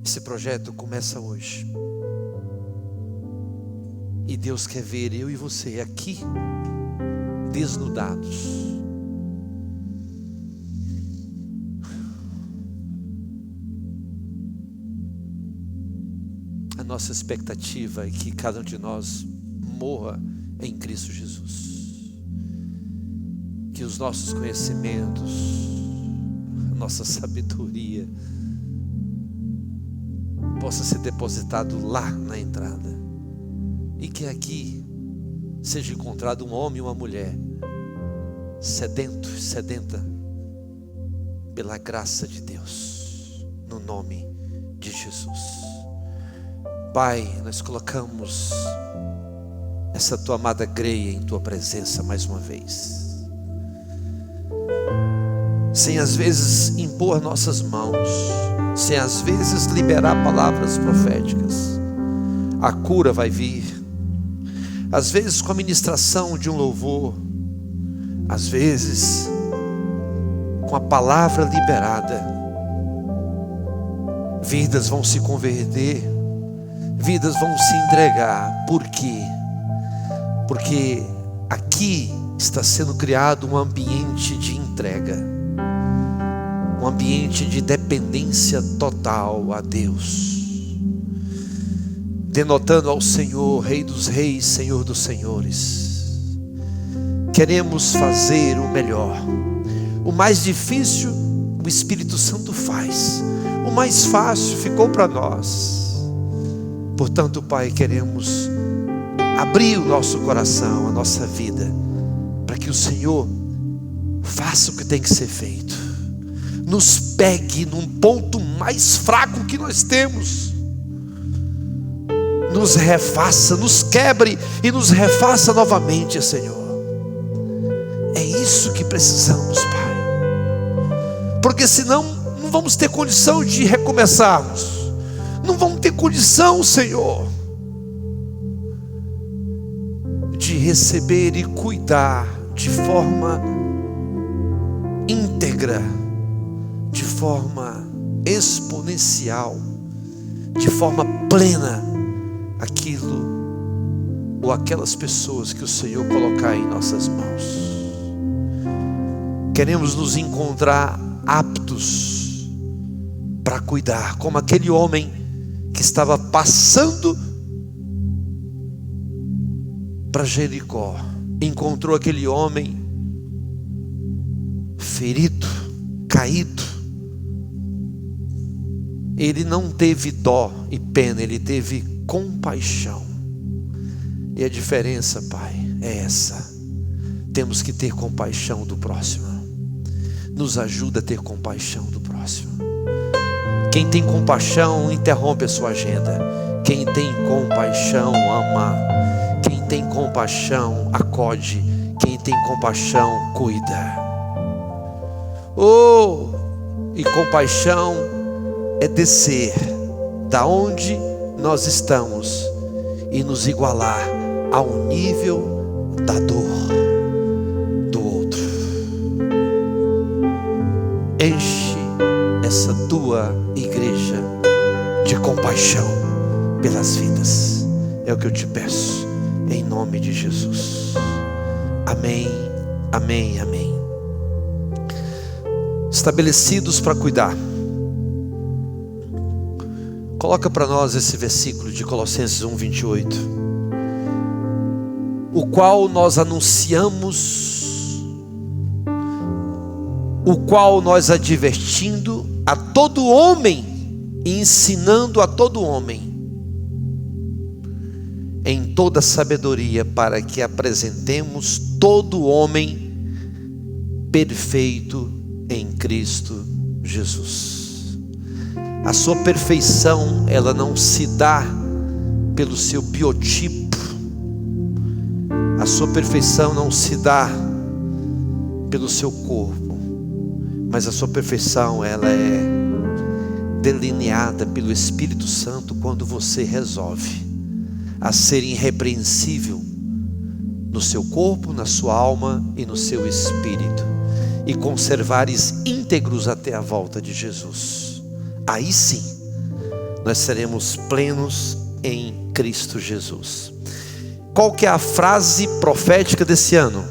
Esse projeto começa hoje. E Deus quer ver eu e você aqui, desnudados. A nossa expectativa é que cada um de nós morra em Cristo Jesus. Que os nossos conhecimentos, a nossa sabedoria possa ser depositado lá na entrada. E que aqui seja encontrado um homem e uma mulher sedento, sedenta pela graça de Deus, no nome de Jesus. Pai, nós colocamos essa tua amada Greia em tua presença mais uma vez, sem às vezes impor nossas mãos, sem às vezes liberar palavras proféticas. A cura vai vir, às vezes com a ministração de um louvor, às vezes com a palavra liberada. Vidas vão se converter, vidas vão se entregar. Por quê? Porque aqui está sendo criado um ambiente de entrega, um ambiente de dependência total a Deus, denotando ao Senhor, Rei dos Reis, Senhor dos Senhores. Queremos fazer o melhor. O mais difícil, o Espírito Santo faz. O mais fácil ficou para nós. Portanto, Pai, queremos abrir o nosso coração, a nossa vida, para que o Senhor faça o que tem que ser feito. Nos pegue num ponto mais fraco que nós temos, nos refaça, nos quebre e nos refaça novamente, Senhor. É isso que precisamos, Pai, porque senão não vamos ter condição de recomeçarmos. Não vamos ter condição, Senhor, de receber e cuidar de forma íntegra, de forma exponencial, de forma plena, aquilo ou aquelas pessoas que o Senhor colocar em nossas mãos. Queremos nos encontrar aptos para cuidar, como aquele homem que estava passando para Jericó, encontrou aquele homem ferido, caído. Ele não teve dó e pena, ele teve compaixão. E a diferença, Pai, é essa. Temos que ter compaixão do próximo. Nos ajuda a ter compaixão do próximo. Quem tem compaixão interrompe a sua agenda. Quem tem compaixão ama. Quem tem compaixão acode. Quem tem compaixão cuida. E compaixão é descer da onde nós estamos e nos igualar ao nível da dor do outro. Enche essa tua igreja de compaixão pelas vidas. É o que eu te peço, em nome de Jesus. Amém, amém, amém. Estabelecidos para cuidar. Coloca para nós esse versículo de Colossenses 1:28. O qual nós anunciamos, o qual nós advertindo a todo homem e ensinando a todo homem em toda sabedoria, para que apresentemos todo homem perfeito em Cristo Jesus. A sua perfeição, ela não se dá pelo seu biotipo. A sua perfeição não se dá pelo seu corpo, mas a sua perfeição, ela é delineada pelo Espírito Santo quando você resolve a ser irrepreensível no seu corpo, na sua alma e no seu espírito, e conservares íntegros até a volta de Jesus. Aí sim, nós seremos plenos em Cristo Jesus. Qual que é a frase profética desse ano?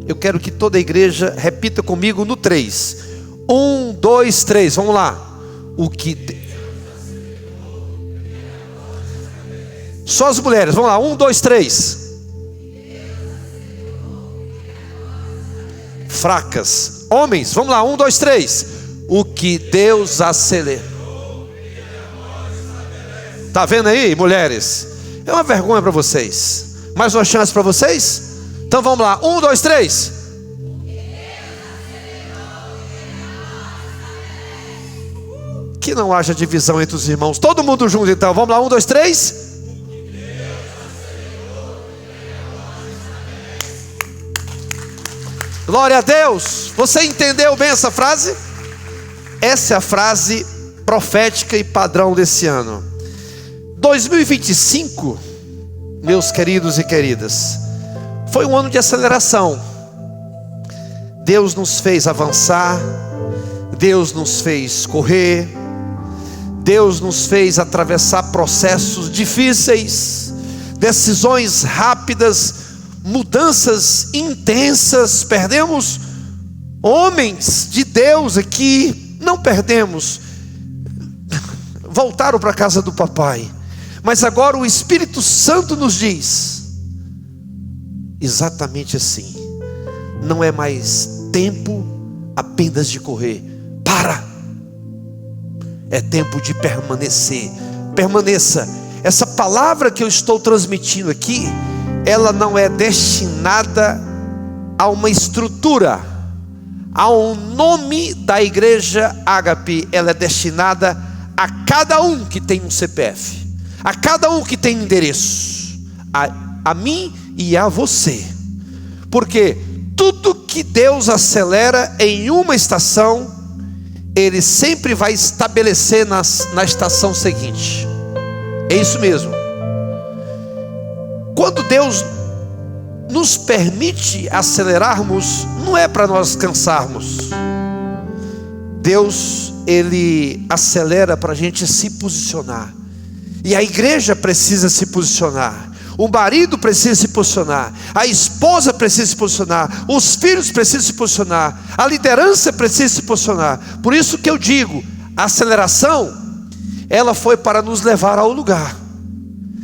Eu quero que toda a igreja repita comigo no 3. 1, 2, 3, vamos lá. Só as mulheres, vamos lá, 1, 2, 3. Fracas. Homens, vamos lá, 1, 2, 3. O que Deus acelerou. Está vendo aí, mulheres? É uma vergonha para vocês. Mais uma chance para vocês? Então vamos lá, 1, 2, 3. Que não haja divisão entre os irmãos. Todo mundo junto então, vamos lá, 1, 2, 3. Glória a Deus. Você entendeu bem essa frase? Essa é a frase profética e padrão desse ano. 2025, meus queridos e queridas, foi um ano de aceleração. Deus nos fez avançar, Deus nos fez correr, Deus nos fez atravessar processos difíceis, decisões rápidas, mudanças intensas. Perdemos homens de Deus aqui, não perdemos, voltaram para a casa do papai. Mas agora o Espírito Santo nos diz exatamente assim: não é mais tempo apenas de correr, é tempo de permanecer. Permaneça. Essa palavra que eu estou transmitindo aqui, ela não é destinada a uma estrutura, a um nome da igreja Ágape. Ela é destinada a cada um que tem um CPF, a cada um que tem endereço, a mim e a você. Porque tudo que Deus acelera em uma estação, Ele sempre vai estabelecer na estação seguinte. É isso mesmo. Quando Deus nos permite acelerarmos, não é para nós cansarmos. Deus, Ele acelera para a gente se posicionar. E a igreja precisa se posicionar, o marido precisa se posicionar, a esposa precisa se posicionar, os filhos precisam se posicionar, a liderança precisa se posicionar. Por isso que eu digo, a aceleração, ela foi para nos levar ao lugar,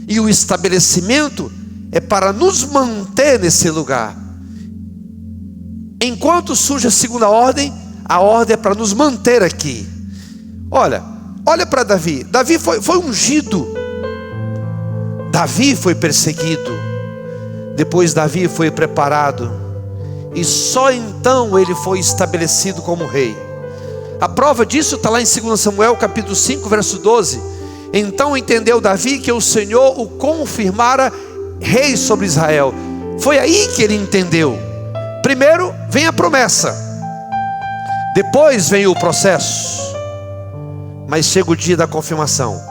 e o estabelecimento é para nos manter nesse lugar. Enquanto surge a segunda ordem, a ordem é para nos manter aqui. Olha para Davi. Davi foi ungido, Davi foi perseguido, depois Davi foi preparado, e só então ele foi estabelecido como rei. A prova disso está lá em 2 Samuel capítulo 5 verso 12. Então entendeu Davi que o Senhor o confirmara rei sobre Israel. Foi aí que ele entendeu. Primeiro vem a promessa, depois vem o processo, mas chega o dia da confirmação.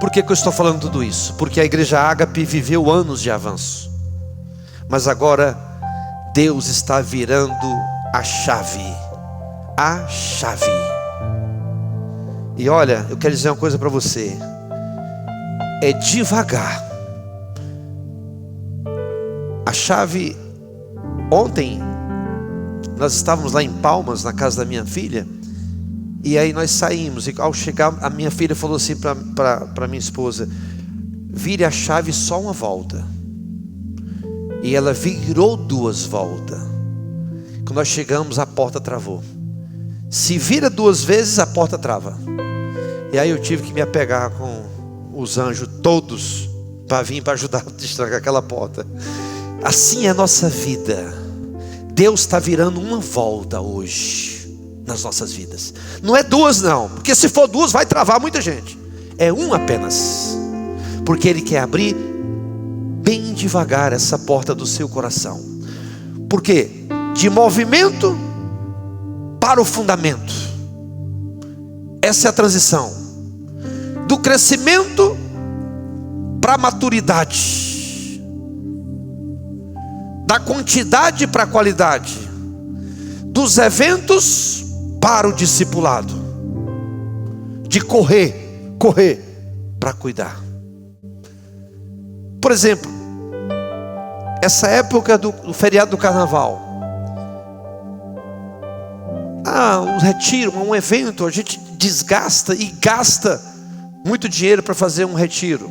Por que eu estou falando tudo isso? Porque a igreja Ágape viveu anos de avanço, mas agora Deus está virando a chave. E olha, eu quero dizer uma coisa para você: é devagar. A chave. Ontem nós estávamos lá em Palmas, na casa da minha filha, e aí nós saímos, e ao chegar a minha filha falou assim para minha esposa: vire a chave só uma volta. E ela virou 2 voltas. Quando nós chegamos, a porta travou. Se vira 2 vezes, a porta trava. E aí eu tive que me apegar com os anjos todos para vir para ajudar a destrancar aquela porta. Assim é a nossa vida. Deus está virando uma volta hoje nas nossas vidas. Não é 2 não, porque se for 2 vai travar muita gente. É 1 apenas, porque Ele quer abrir bem devagar essa porta do seu coração. Por quê? De movimento para o fundamento. Essa é a transição do crescimento para a maturidade, da quantidade para a qualidade, dos eventos para o discipulado, de correr correr para cuidar. Por exemplo, essa época do feriado do carnaval, um retiro, um evento, a gente desgasta e gasta muito dinheiro para fazer um retiro,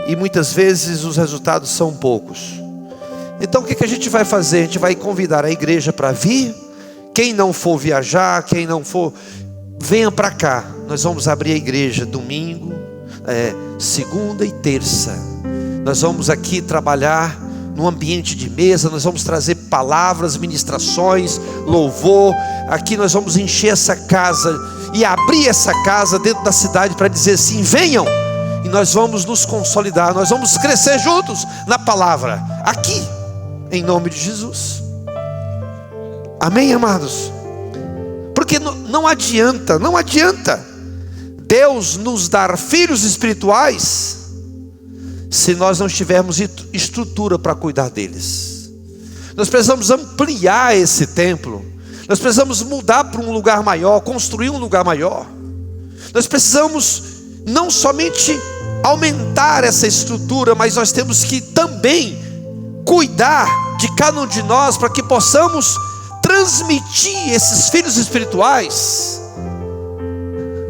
e muitas vezes os resultados são poucos. Então o que a gente vai fazer? A gente vai convidar a igreja para vir. Quem não for viajar, quem não for, venha para cá. Nós vamos abrir a igreja domingo, segunda e terça. Nós vamos aqui trabalhar no ambiente de mesa, nós vamos trazer palavras, ministrações, louvor. Aqui nós vamos encher essa casa e abrir essa casa dentro da cidade para dizer assim: venham, e nós vamos nos consolidar, nós vamos crescer juntos na palavra, aqui, em nome de Jesus. Amém, amados? Porque não adianta Deus nos dar filhos espirituais se nós não tivermos estrutura para cuidar deles. Nós precisamos ampliar esse templo, nós precisamos mudar para um lugar maior, construir um lugar maior. Nós precisamos não somente aumentar essa estrutura, mas nós temos que também cuidar de cada um de nós, para que possamos transmitir esses filhos espirituais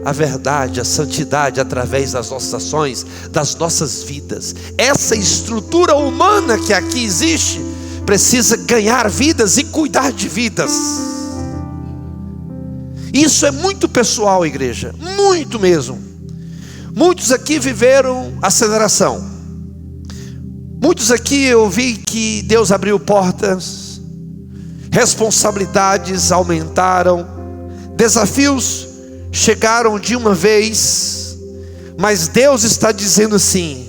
a verdade, a santidade, através das nossas ações, das nossas vidas. Essa estrutura humana que aqui existe precisa ganhar vidas e cuidar de vidas. Isso é muito pessoal, igreja, muito mesmo. Muitos aqui viveram aceleração. Muitos aqui eu vi que Deus abriu portas, responsabilidades aumentaram, desafios chegaram de uma vez, mas Deus está dizendo assim: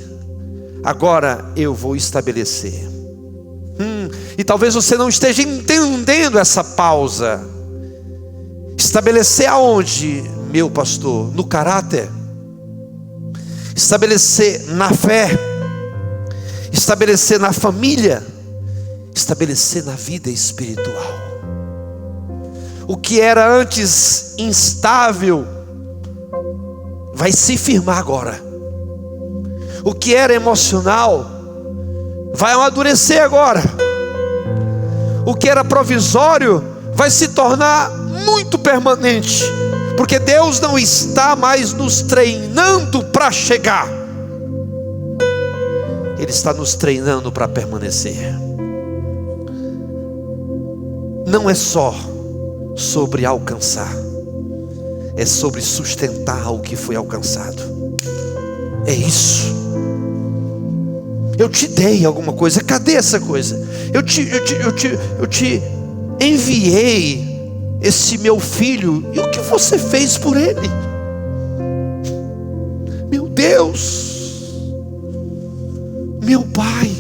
agora eu vou estabelecer. E talvez você não esteja entendendo essa pausa. Estabelecer aonde, meu pastor? No caráter, estabelecer na fé, estabelecer na família, estabelecer na vida espiritual. O que era antes instável vai se firmar agora. O que era emocional vai amadurecer agora. O que era provisório vai se tornar muito permanente, porque Deus não está mais nos treinando para chegar, Ele está nos treinando para permanecer. Não é só sobre alcançar, é sobre sustentar o que foi alcançado. É isso. Eu te dei alguma coisa, cadê essa coisa? Eu te enviei esse meu filho, e o que você fez por ele? Meu Deus, meu Pai.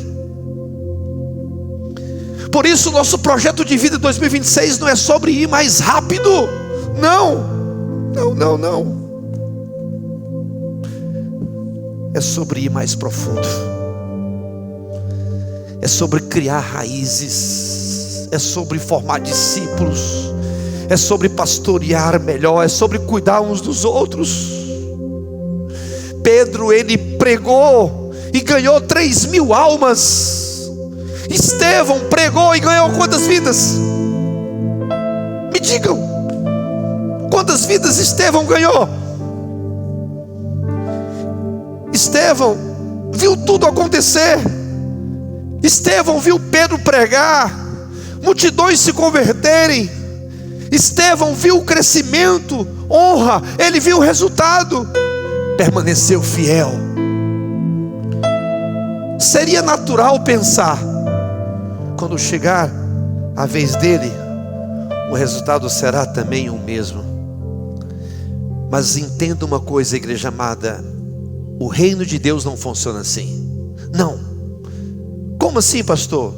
Por isso nosso projeto de vida 2026 não é sobre ir mais rápido. Não. É sobre ir mais profundo. É sobre criar raízes. É sobre formar discípulos. É sobre pastorear melhor. É sobre cuidar uns dos outros. Pedro, ele pregou e ganhou 3.000 almas. Estevão pregou e ganhou quantas vidas? Me digam, quantas vidas Estevão ganhou? Estevão viu tudo acontecer. Estevão viu Pedro pregar, multidões se converterem. Estevão viu o crescimento, honra, ele viu o resultado, permaneceu fiel. Seria natural pensar, quando chegar a vez dele, o resultado será também o mesmo. Mas entenda uma coisa, igreja amada, o reino de Deus não funciona assim. Não. Como assim, pastor?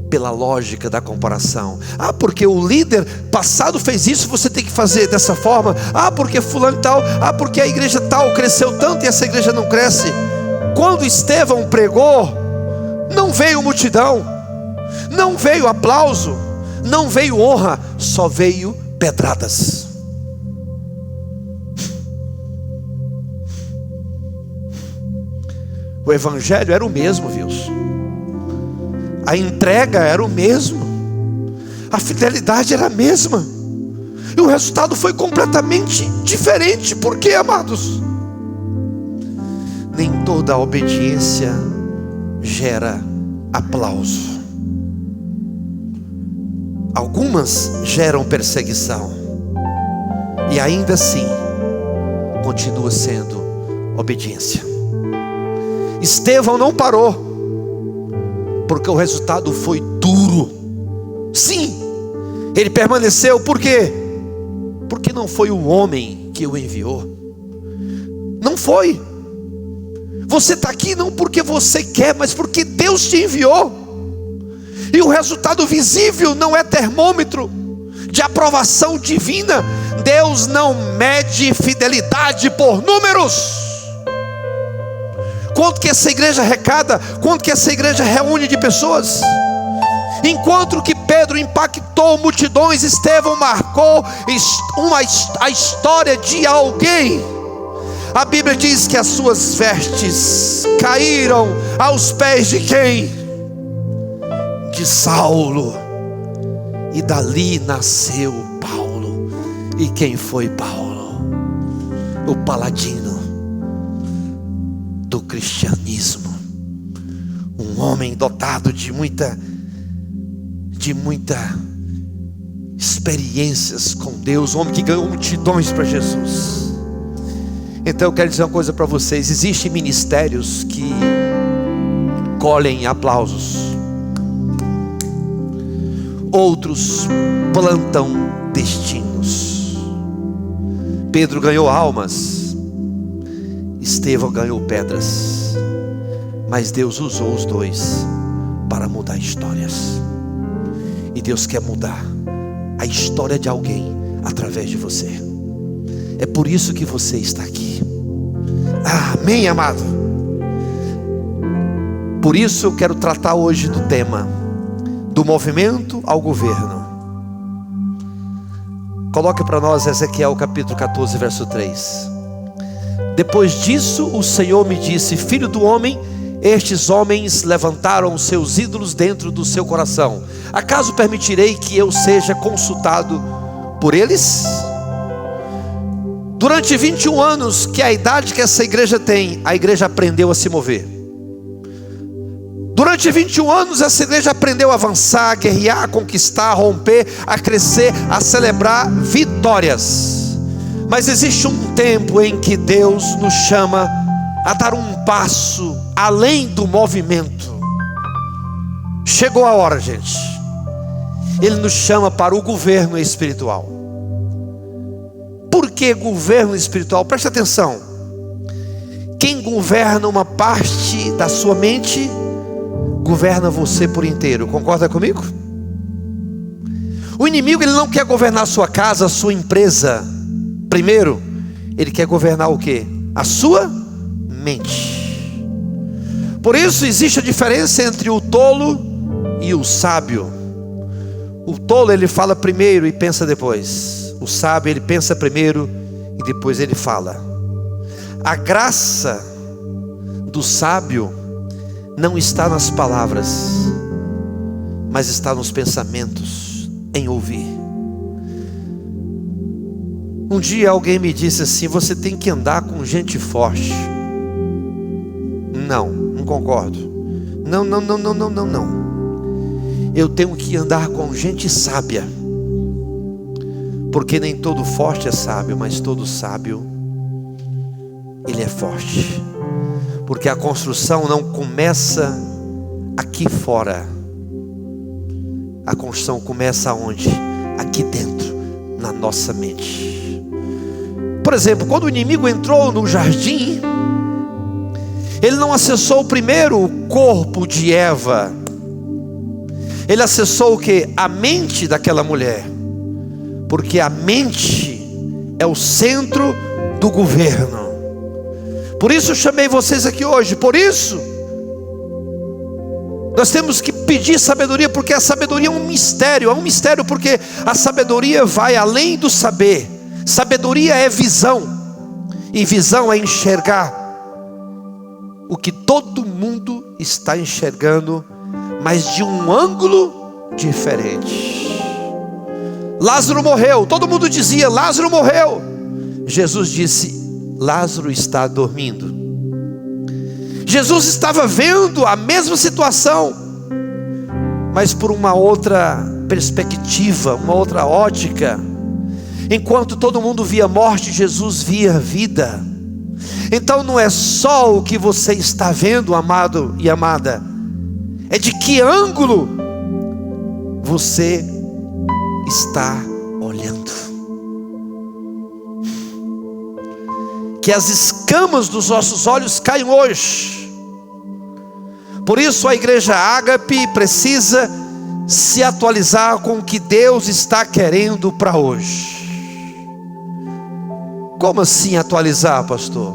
Pela lógica da comparação. Porque o líder passado fez isso, você tem que fazer dessa forma. Porque fulano tal, porque a igreja tal cresceu tanto e essa igreja não cresce. Quando Estevão pregou, não veio multidão, não veio aplauso, não veio honra, só veio pedradas. O evangelho era o mesmo, viu? A entrega era o mesmo, a fidelidade era a mesma, e o resultado foi completamente diferente. Por quê, amados? Nem toda obediência gera aplauso. Algumas geram perseguição, e ainda assim continua sendo obediência. Estevão não parou, porque o resultado foi duro. Sim, ele permaneceu. Por quê? Porque não foi o homem que o enviou. Não foi. Você está aqui não porque você quer, mas porque Deus te enviou. E o resultado visível não é termômetro de aprovação divina. Deus não mede fidelidade por números. Quanto que essa igreja arrecada, quanto que essa igreja reúne de pessoas. Enquanto que Pedro impactou multidões, Estevão marcou a história de alguém. A Bíblia diz que as suas vestes caíram aos pés de quem? De Saulo. E dali nasceu Paulo. E quem foi Paulo? O paladino do cristianismo. Um homem dotado de muita experiências com Deus. Um homem que ganhou multidões para Jesus. Então eu quero dizer uma coisa para vocês. Existem ministérios que colhem aplausos, outros plantam destinos. Pedro ganhou almas, Estevão ganhou pedras, mas Deus usou os dois para mudar histórias. E Deus quer mudar a história de alguém através de você. É por isso que você está aqui. Amém, amado? Por isso eu quero tratar hoje do tema do movimento ao governo. Coloque para nós Ezequiel capítulo 14, verso 3. Depois disso o Senhor me disse: filho do homem, estes homens levantaram os seus ídolos dentro do seu coração. Acaso permitirei que eu seja consultado por eles? Durante 21 anos, que é a idade que essa igreja tem, a igreja aprendeu a se mover. Durante 21 anos, essa igreja aprendeu a avançar, a guerrear, a conquistar, a romper, a crescer, a celebrar vitórias. Mas existe um tempo em que Deus nos chama a dar um passo além do movimento. Chegou a hora, gente. Ele nos chama para o governo espiritual. Por que governo espiritual? Preste atenção. Quem governa uma parte da sua mente, governa você por inteiro. Concorda comigo? O inimigo, ele não quer governar a sua casa, a sua empresa. Primeiro, ele quer governar o quê? A sua mente. Por isso existe a diferença entre o tolo e o sábio. O tolo, ele fala primeiro e pensa depois. O sábio, ele pensa primeiro e depois ele fala. A graça do sábio não está nas palavras, mas está nos pensamentos, em ouvir. Um dia alguém me disse assim: você tem que andar com gente forte. Não concordo. Não. Eu tenho que andar com gente sábia. Porque nem todo forte é sábio, mas todo sábio, ele é forte. Porque a construção não começa aqui fora. A construção começa aonde? Aqui dentro, na nossa mente. Por exemplo, quando o inimigo entrou no jardim, ele não acessou primeiro o corpo de Eva. Ele acessou o quê? A mente daquela mulher. Porque a mente é o centro do governo. Por isso eu chamei vocês aqui hoje. Por isso nós temos que pedir sabedoria, porque a sabedoria é um mistério. É um mistério porque a sabedoria vai além do saber. Sabedoria é visão. E visão é enxergar o que todo está enxergando, mas de um ângulo diferente. Lázaro morreu, todo mundo dizia: Lázaro morreu. Jesus disse: Lázaro está dormindo. Jesus estava vendo a mesma situação, mas por uma outra perspectiva, uma outra ótica. Enquanto todo mundo via morte, Jesus via vida. Então não é só o que você está vendo, amado e amada, é de que ângulo você está olhando. Que as escamas dos nossos olhos caiam hoje. Por isso a igreja Ágape precisa se atualizar com o que Deus está querendo para hoje. Como assim atualizar, pastor?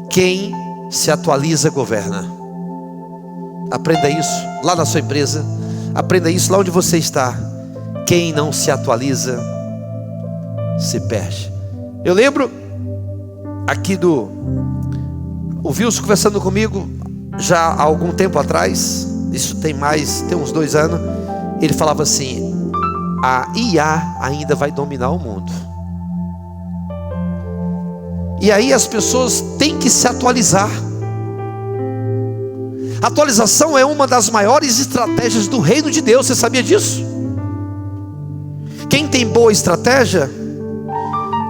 Quem se atualiza governa. Aprenda isso lá na sua empresa. Aprenda isso lá onde você está. Quem não se atualiza se perde. Eu lembro aqui o Wilson conversando comigo já há algum tempo atrás. Isso tem uns 2 anos. Ele falava assim: a IA ainda vai dominar o mundo. E aí as pessoas têm que se atualizar. Atualização é uma das maiores estratégias do reino de Deus. Você sabia disso? Quem tem boa estratégia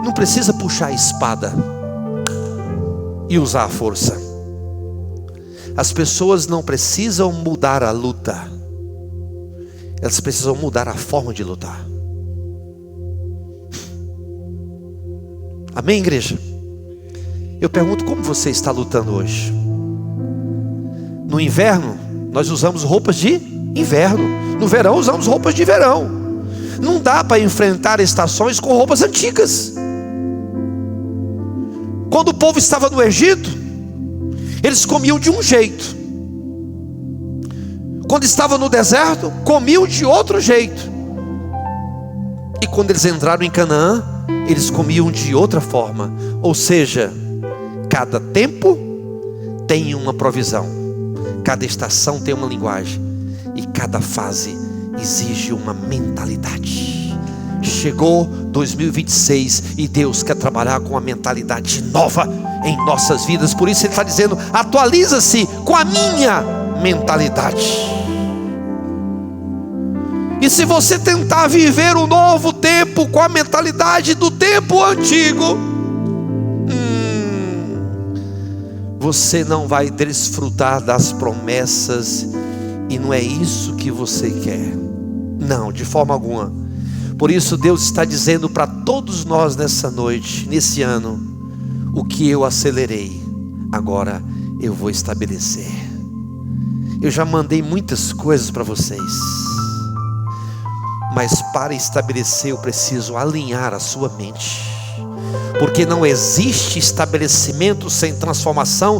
não precisa puxar a espada e usar a força. As pessoas não precisam mudar a luta, elas precisam mudar a forma de lutar. Amém, igreja? Eu pergunto: como você está lutando hoje? No inverno, nós usamos roupas de inverno. No verão, usamos roupas de verão. Não dá para enfrentar estações com roupas antigas. Quando o povo estava no Egito, eles comiam de um jeito. Quando estavam no deserto, comiam de outro jeito. E quando eles entraram em Canaã, eles comiam de outra forma. Ou seja, cada tempo tem uma provisão, cada estação tem uma linguagem, e cada fase exige uma mentalidade. Chegou 2026 e Deus quer trabalhar com uma mentalidade nova em nossas vidas. Por isso Ele está dizendo: atualiza-se com a minha mentalidade. E se você tentar viver um novo tempo com a mentalidade do tempo antigo, você não vai desfrutar das promessas, e não é isso que você quer. Não, de forma alguma. Por isso Deus está dizendo para todos nós nessa noite, nesse ano: o que eu acelerei, agora eu vou estabelecer. Eu já mandei muitas coisas para vocês, mas para estabelecer eu preciso alinhar a sua mente. Porque não existe estabelecimento sem transformação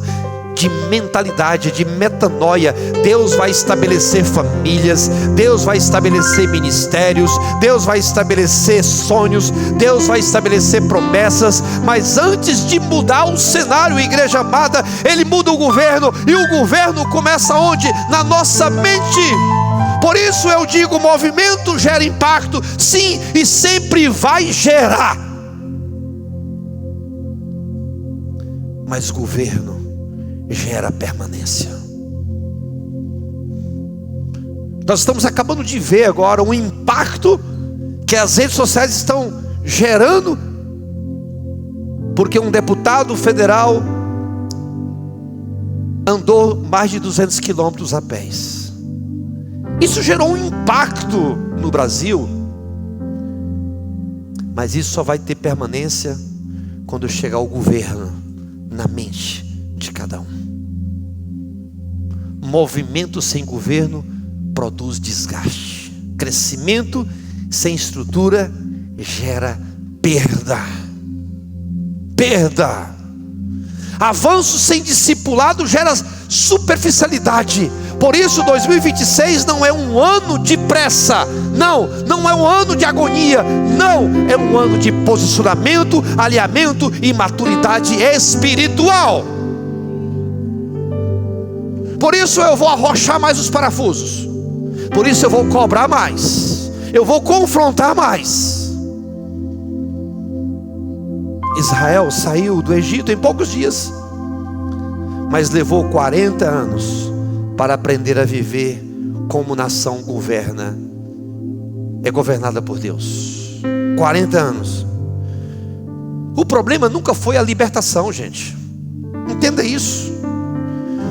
de mentalidade, de metanoia. Deus vai estabelecer famílias, Deus vai estabelecer ministérios, Deus vai estabelecer sonhos, Deus vai estabelecer promessas. Mas antes de mudar o cenário, igreja amada, Ele muda o governo. E o governo começa onde? Na nossa mente. Por isso eu digo: movimento gera impacto, sim, e sempre vai gerar. Mas governo gera permanência. Nós estamos acabando de ver agora um impacto que as redes sociais estão gerando, porque um deputado federal andou mais de 200 quilômetros a pé. Isso gerou um impacto no Brasil, mas isso só vai ter permanência quando chegar o governo na mente de cada um. Movimento sem governo produz desgaste. Crescimento sem estrutura gera perda. Avanço sem discipulado gera superficialidade. Por isso 2026 não é um ano de pressa, não é um ano de agonia, não, é um ano de posicionamento, alinhamento e maturidade espiritual. Por isso eu vou arrochar mais os parafusos. Por isso eu vou cobrar mais. Eu vou confrontar mais. Israel saiu do Egito em poucos dias, mas levou 40 anos para aprender a viver como nação é governada por Deus. 40 anos. O problema nunca foi a libertação, gente. Entenda isso.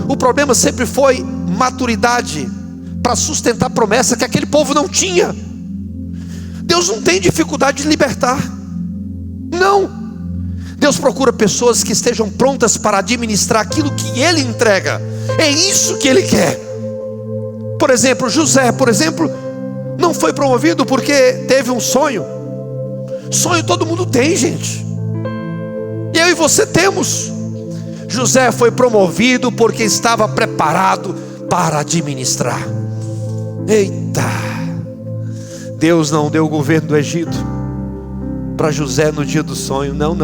O problema sempre foi maturidade para sustentar a promessa que aquele povo não tinha. Deus não tem dificuldade de libertar. Não. Deus procura pessoas que estejam prontas para administrar aquilo que Ele entrega. É isso que Ele quer. Por exemplo, José, não foi promovido porque teve um sonho. Sonho todo mundo tem, gente. E eu e você temos. José foi promovido porque estava preparado para administrar. Eita! Deus não deu o governo do Egito para José no dia do sonho. Não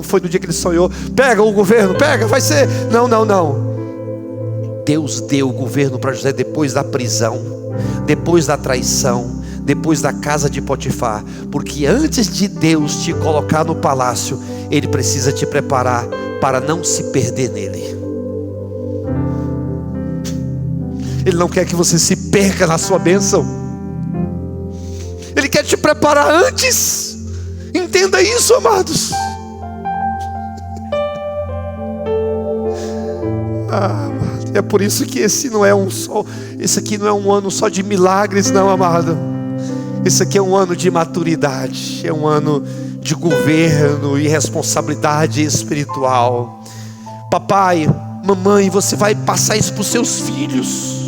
foi no dia que ele sonhou. Pega o governo, vai ser. Não. Deus deu o governo para José depois da prisão, depois da traição, depois da casa de Potifar. Porque antes de Deus te colocar no palácio, Ele precisa te preparar para não se perder nele. Ele não quer que você se perca na sua bênção. Ele quer te preparar antes. Entenda isso, amados. É por isso que esse aqui não é um ano só de milagres, não, amado. Esse aqui é um ano de maturidade, é um ano de governo e responsabilidade espiritual. Papai, mamãe, você vai passar isso para os seus filhos.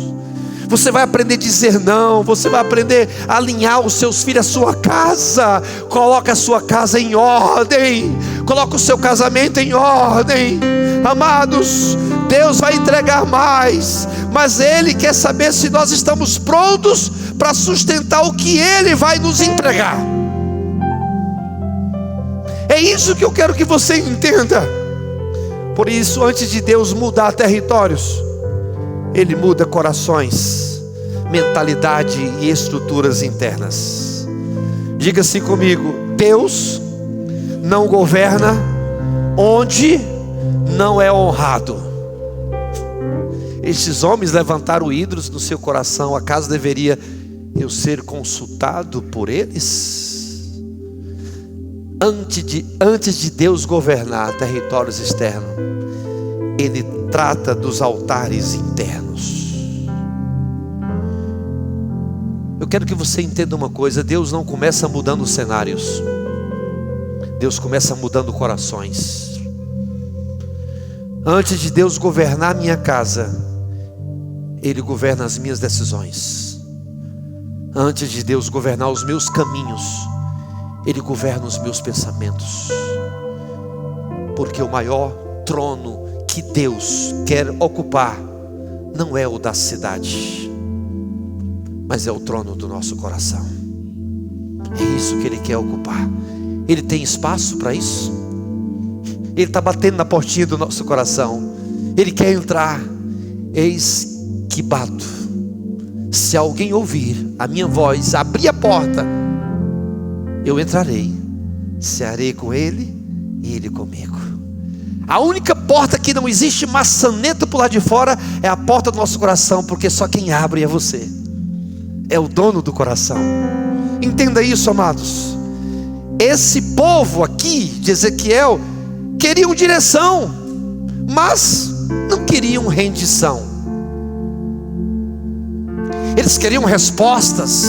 Você vai aprender a dizer não. Você vai aprender a alinhar os seus filhos à sua casa. Coloca a sua casa em ordem. Coloca o seu casamento em ordem. Amados, Deus vai entregar mais, mas Ele quer saber se nós estamos prontos para sustentar o que Ele vai nos entregar. É isso que eu quero que você entenda. Por isso, antes de Deus mudar territórios, Ele muda corações, mentalidade e estruturas internas. Diga-se comigo: Deus não governa onde não é honrado. Estes homens levantaram ídolos no seu coração. Acaso deveria eu ser consultado por eles? Antes de Deus governar territórios externos, Ele trata dos altares internos. Eu quero que você entenda uma coisa: Deus não começa mudando cenários, Deus começa mudando corações. Antes de Deus governar a minha casa, Ele governa as minhas decisões. Antes de Deus governar os meus caminhos, Ele governa os meus pensamentos. Porque o maior trono que Deus quer ocupar não é o da cidade, mas é o trono do nosso coração. É isso que Ele quer ocupar. Ele tem espaço para isso. Ele está batendo na portinha do nosso coração. Ele quer entrar. Eis que bato. Se alguém ouvir a minha voz, abrir a porta, eu entrarei, cearei com ele e ele comigo. A única porta que não existe maçaneta por lá de fora é a porta do nosso coração, porque só quem abre é você. É o dono do coração. Entenda isso, amados. Esse povo aqui de Ezequiel queriam direção, mas não queriam rendição. Eles queriam respostas.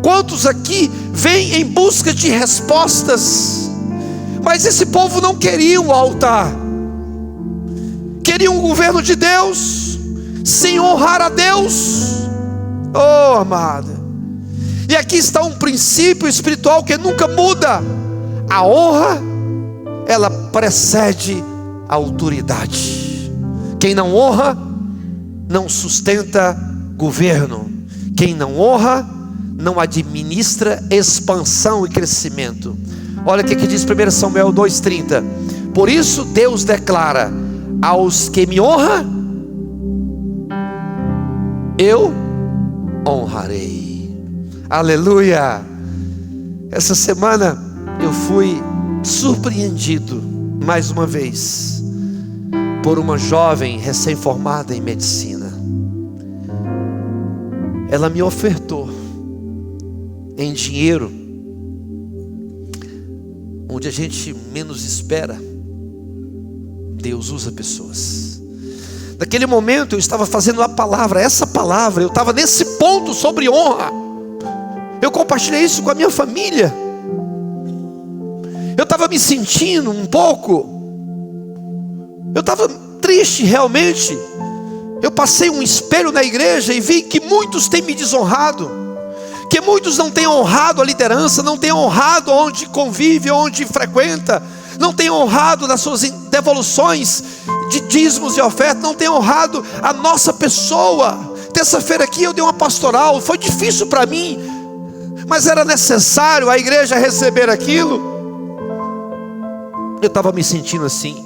Quantos aqui vêm em busca de respostas? Mas esse povo não queria o altar, queriam o governo de Deus, sem honrar a Deus. Oh, amada, e aqui está um princípio espiritual que nunca muda. A honra, ela precede a autoridade. Quem não honra, não sustenta governo. Quem não honra, não administra expansão e crescimento. Olha o que diz 1 Samuel 2,30. Por isso Deus declara: aos que me honram, eu honrarei. Aleluia! Essa semana eu fui surpreendido mais uma vez por uma jovem recém-formada em medicina. Ela me ofertou em dinheiro, onde a gente menos espera, Deus usa pessoas. Naquele momento eu estava fazendo a palavra, essa palavra, eu estava nesse ponto sobre honra. Eu compartilhei isso com a minha família. Eu estava me sentindo um pouco, eu estava triste realmente. Eu passei um espelho na igreja e vi que muitos têm me desonrado, que muitos não têm honrado a liderança, não têm honrado onde convive, onde frequenta, não têm honrado nas suas devoluções de dízimos e ofertas, não têm honrado a nossa pessoa. Terça-feira aqui eu dei uma pastoral, foi difícil para mim, mas era necessário a igreja receber aquilo. Eu estava me sentindo assim.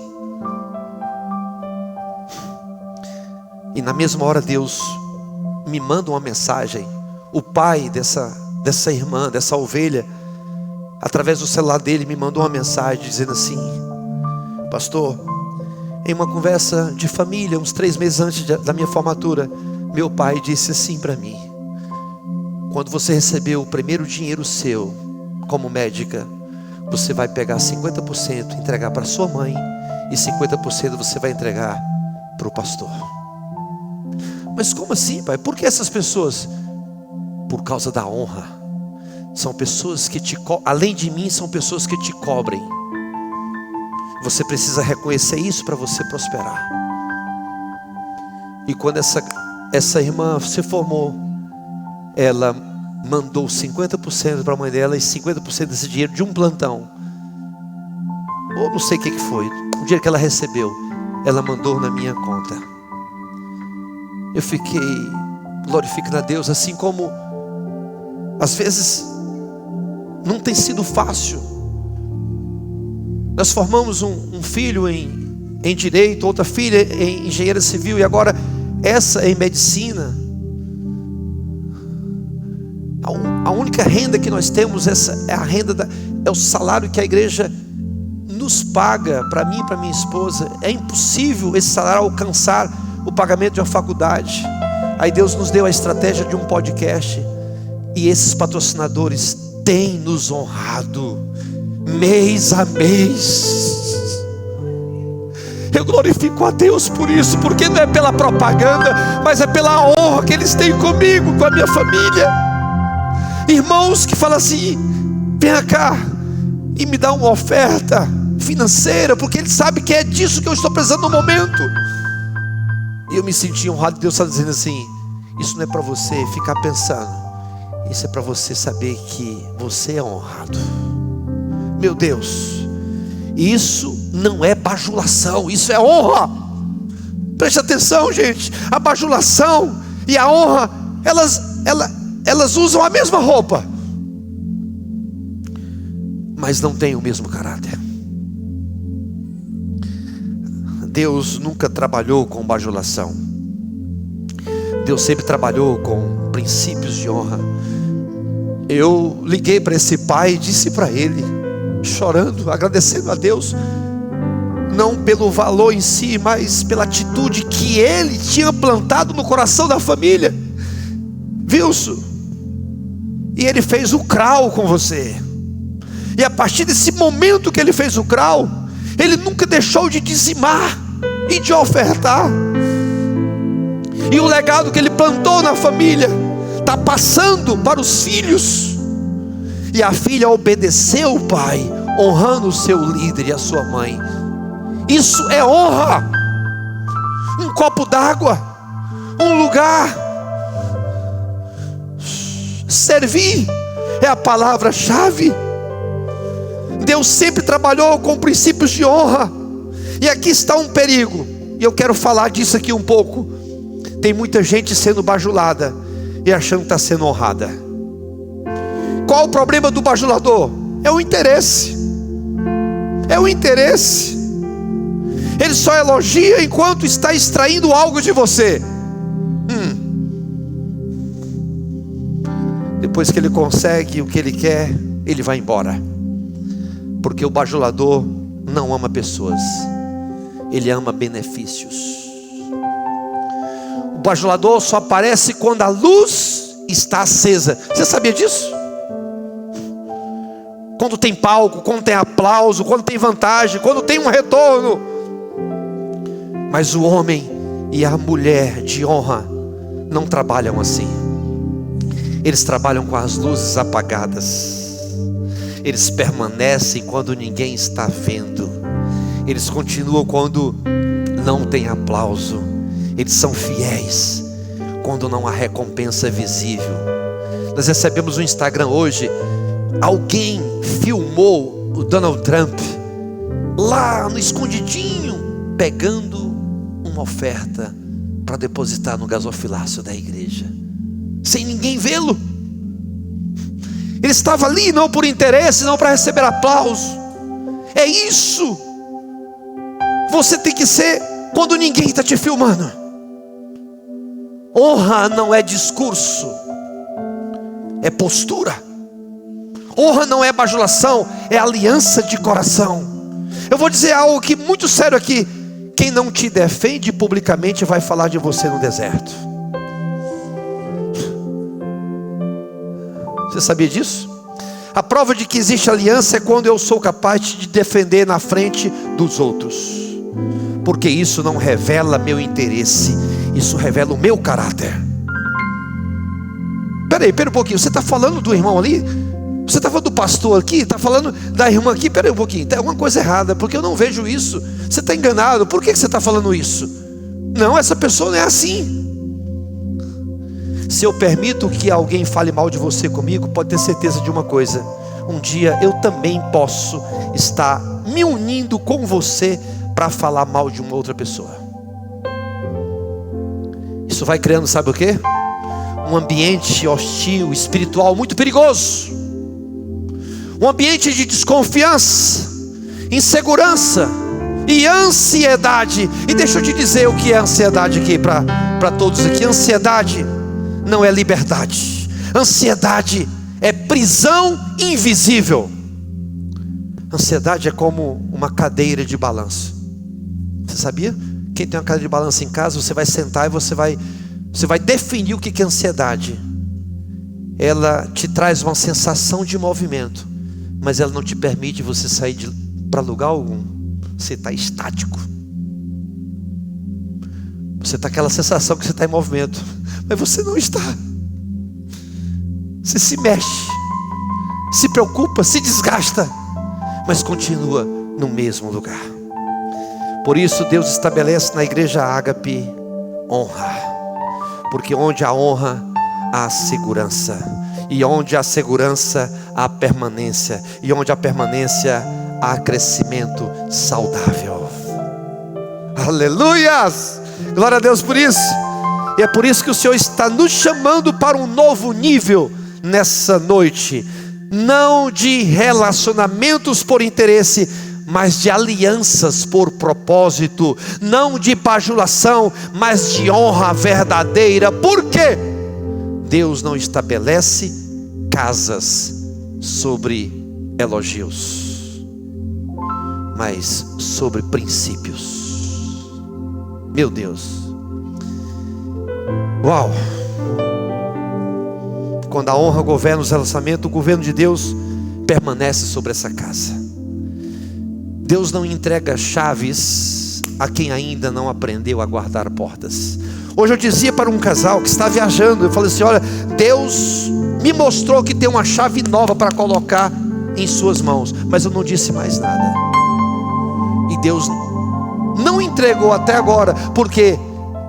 E na mesma hora Deus me manda uma mensagem. O pai dessa irmã, dessa ovelha, através do celular dele, me mandou uma mensagem dizendo assim: pastor, em uma conversa de família, uns 3 meses antes da minha formatura, meu pai disse assim para mim: quando você receber o primeiro dinheiro seu como médica, você vai pegar 50% e entregar para sua mãe, e 50% você vai entregar para o pastor. Mas como assim, pai? Por que essas pessoas? Por causa da honra. São pessoas que além de mim, são pessoas que te cobrem. Você precisa reconhecer isso para você prosperar. E quando essa irmã se formou, ela mandou 50% para a mãe dela e 50% desse dinheiro de um plantão, ou não sei o que foi, o dinheiro que ela recebeu, ela mandou na minha conta. Eu fiquei glorificando a Deus, assim como às vezes não tem sido fácil. Nós formamos um filho em direito, outra filha em engenharia civil, e agora essa em medicina. A única renda que nós temos, essa é a renda é o salário que a igreja nos paga, para mim e para minha esposa. É impossível esse salário alcançar o pagamento de uma faculdade. Aí Deus nos deu a estratégia de um podcast, e esses patrocinadores têm nos honrado mês a mês. Eu glorifico a Deus por isso, porque não é pela propaganda, mas é pela honra que eles têm comigo, com a minha família. Irmãos que falam assim: vem cá e me dá uma oferta financeira, porque ele sabe que é disso que eu estou precisando no momento. E eu me senti honrado. Deus está dizendo assim: isso não é para você ficar pensando, isso é para você saber que você é honrado. Meu Deus, isso não é bajulação, isso é honra. Preste atenção, gente. A bajulação e a honra, elas usam a mesma roupa, mas não têm o mesmo caráter. Deus nunca trabalhou com bajulação. Deus sempre trabalhou com princípios de honra. Eu liguei para esse pai e disse para ele, chorando, agradecendo a Deus, não pelo valor em si, mas pela atitude que ele tinha plantado no coração da família. Wilson, e ele fez o CRAU com você, e a partir desse momento que ele fez o CRAU, ele nunca deixou de dizimar e de ofertar. E o legado que ele plantou na família está passando para os filhos. E a filha obedeceu o pai, honrando o seu líder e a sua mãe. Isso é honra. Um copo d'água, um lugar, servir é a palavra-chave. Deus sempre trabalhou com princípios de honra. E aqui está um perigo, e eu quero falar disso aqui um pouco. Tem muita gente sendo bajulada e achando que está sendo honrada. Qual o problema do bajulador? É o interesse. É o interesse. Ele só elogia enquanto está extraindo algo de você. depois que ele consegue o que ele quer, ele vai embora. Porque o bajulador não ama pessoas, ele ama benefícios. O bajulador só aparece quando a luz está acesa. Você sabia disso? Quando tem palco, quando tem aplauso, quando tem vantagem, quando tem um retorno. Mas o homem e a mulher de honra não trabalham assim. Eles trabalham com as luzes apagadas. Eles permanecem quando ninguém está vendo. Eles continuam quando não tem aplauso. Eles são fiéis quando não há recompensa visível. Nós recebemos no Instagram hoje, alguém filmou o Donald Trump lá no escondidinho, pegando uma oferta para depositar no gasofilácio da igreja, sem ninguém vê-lo. Ele estava ali não por interesse, não para receber aplauso. É isso. Você tem que ser quando ninguém está te filmando. Honra não é discurso, é postura. Honra não é bajulação, é aliança de coração. Eu vou dizer algo aqui muito sério aqui. Quem não te defende publicamente vai falar de você no deserto. Você sabia disso? A prova de que existe aliança é quando eu sou capaz de te defender na frente dos outros. Porque isso não revela meu interesse, isso revela o meu caráter. Peraí um pouquinho, você está falando do irmão ali? Você está falando do pastor aqui? Está falando da irmã aqui? Peraí um pouquinho, tem alguma coisa errada, porque eu não vejo isso. Você está enganado, por que você está falando isso? Não, essa pessoa não é assim. Se eu permito que alguém fale mal de você comigo, pode ter certeza de uma coisa: um dia eu também posso estar me unindo com você para falar mal de uma outra pessoa. Isso vai criando, sabe o quê? Um ambiente hostil, espiritual, muito perigoso. Um ambiente de desconfiança, insegurança e ansiedade. E deixa eu te dizer o que é ansiedade aqui para todos aqui. Ansiedade não é liberdade. Ansiedade é prisão invisível. Ansiedade é como uma cadeira de balanço. Você sabia? Quem tem uma cadeira de balanço em casa, você vai sentar e você vai definir o que é ansiedade. Ela te traz uma sensação de movimento, mas ela não te permite você sair para lugar algum. Você está estático. Você está aquela sensação que você está em movimento, mas você não está. Você se mexe, se preocupa, se desgasta, mas continua no mesmo lugar. Por isso Deus estabelece na igreja Ágape honra, porque onde há honra há segurança, e onde há segurança há permanência, e onde há permanência há crescimento saudável. Aleluias! Glória a Deus por isso. E é por isso que o Senhor está nos chamando para um novo nível nessa noite, não de relacionamentos por interesse, mas de alianças por propósito, não de bajulação, mas de honra verdadeira. Por quê? Deus não estabelece casas sobre elogios, mas sobre princípios. Meu Deus! Uau! Quando a honra governa os relacionamentos, o governo de Deus permanece sobre essa casa. Deus não entrega chaves a quem ainda não aprendeu a guardar portas. Hoje eu dizia para um casal que está viajando, eu falei assim: olha, Deus me mostrou que tem uma chave nova para colocar em suas mãos, mas eu não disse mais nada. E Deus não entregou até agora, porque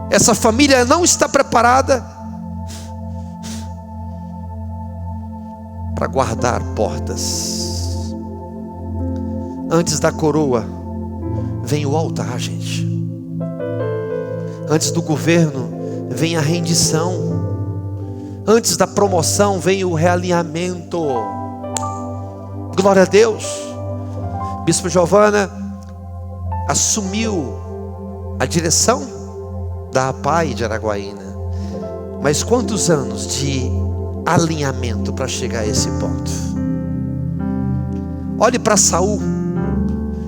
essa família não está preparada para guardar portas. Antes da coroa vem o altar, gente. Antes do governo vem a rendição. Antes da promoção vem o realinhamento. Glória a Deus. Bispo Giovana assumiu a direção da APAI de Araguaína. Mas quantos anos de alinhamento para chegar a esse ponto. Olhe para Saul.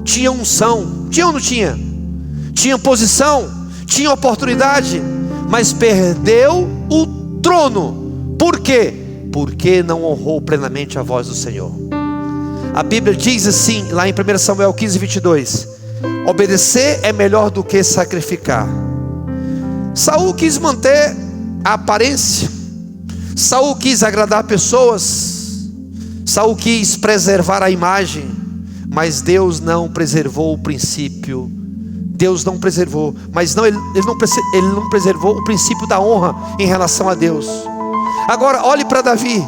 Tinha unção, tinha ou não tinha? Tinha posição, tinha oportunidade, mas perdeu o trono. Por quê? Porque não honrou plenamente a voz do Senhor. A Bíblia diz assim, lá em 1 Samuel 15, 22: obedecer é melhor do que sacrificar. Saul quis manter a aparência, Saul quis agradar pessoas, Saul quis preservar a imagem, mas Deus não preservou o princípio. Deus não preservou, mas não, ele não preservou o princípio da honra em relação a Deus. Agora olhe para Davi.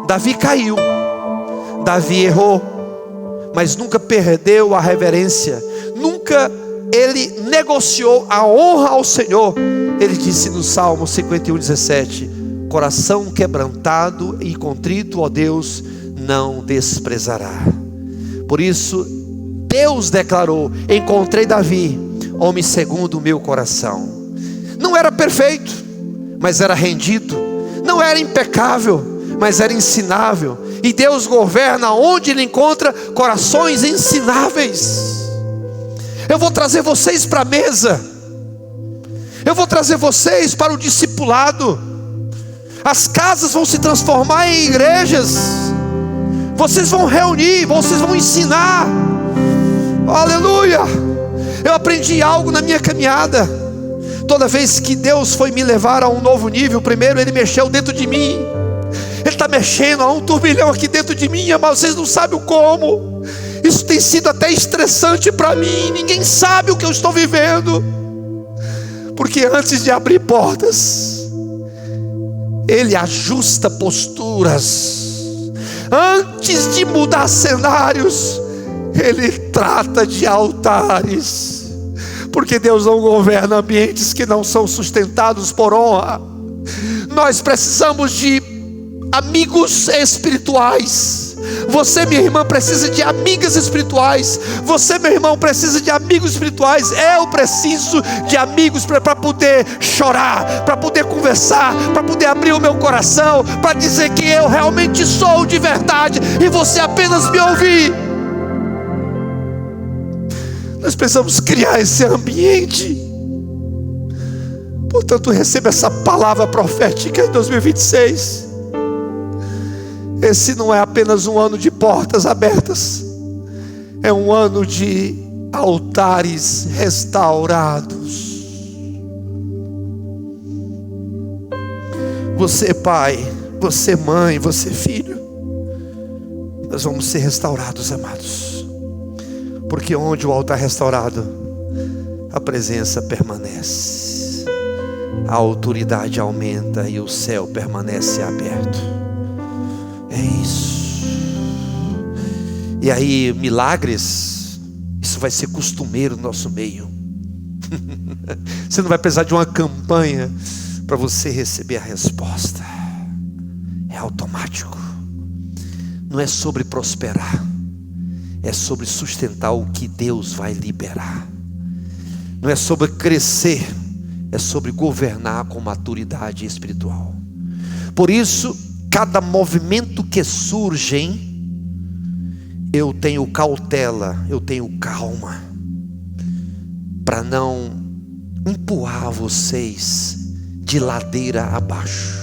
Davi caiu, Davi errou, mas nunca perdeu a reverência, nunca ele negociou a honra ao Senhor. Ele disse no Salmo 51, 17: coração quebrantado e contrito, ó Deus, não desprezará. Por isso Deus declarou: encontrei Davi, homem segundo o meu coração. Não era perfeito, mas era rendido. Não era impecável, mas era ensinável. E Deus governa onde Ele encontra corações ensináveis. Eu vou trazer vocês para a mesa, eu vou trazer vocês para o discipulado. As casas vão se transformar em igrejas. Vocês vão reunir, vocês vão ensinar. Aleluia! Eu aprendi algo na minha caminhada. Toda vez que Deus foi me levar a um novo nível, primeiro Ele mexeu dentro de mim. Ele está mexendo a um turbilhão aqui dentro de mim, mas vocês não sabem o como. Isso tem sido até estressante para mim. Ninguém sabe o que eu estou vivendo. Porque antes de abrir portas, Ele ajusta posturas. Antes de mudar cenários, Ele trata de altares. Porque Deus não governa ambientes que não são sustentados por honra. Nós precisamos de amigos espirituais. Você, minha irmã, precisa de amigas espirituais. Você, meu irmão, precisa de amigos espirituais. Eu preciso de amigos para poder chorar, para poder conversar, para poder abrir o meu coração, para dizer que eu realmente sou de verdade e você apenas me ouvir. Nós precisamos criar esse ambiente. Portanto, receba essa palavra profética em 2026. Esse não é apenas um ano de portas abertas, é um ano de altares restaurados. Você pai, você mãe, você filho, nós vamos ser restaurados, amados. Porque onde o altar é restaurado, a presença permanece, a autoridade aumenta e o céu permanece aberto. É isso. E aí, milagres, isso vai ser costumeiro no nosso meio. Você não vai precisar de uma campanha para você receber a resposta. É automático. Não é sobre prosperar, é sobre sustentar o que Deus vai liberar. Não é sobre crescer, é sobre governar com maturidade espiritual. Por isso, cada movimento que surge, eu tenho cautela, eu tenho calma, para não empurrar vocês de ladeira abaixo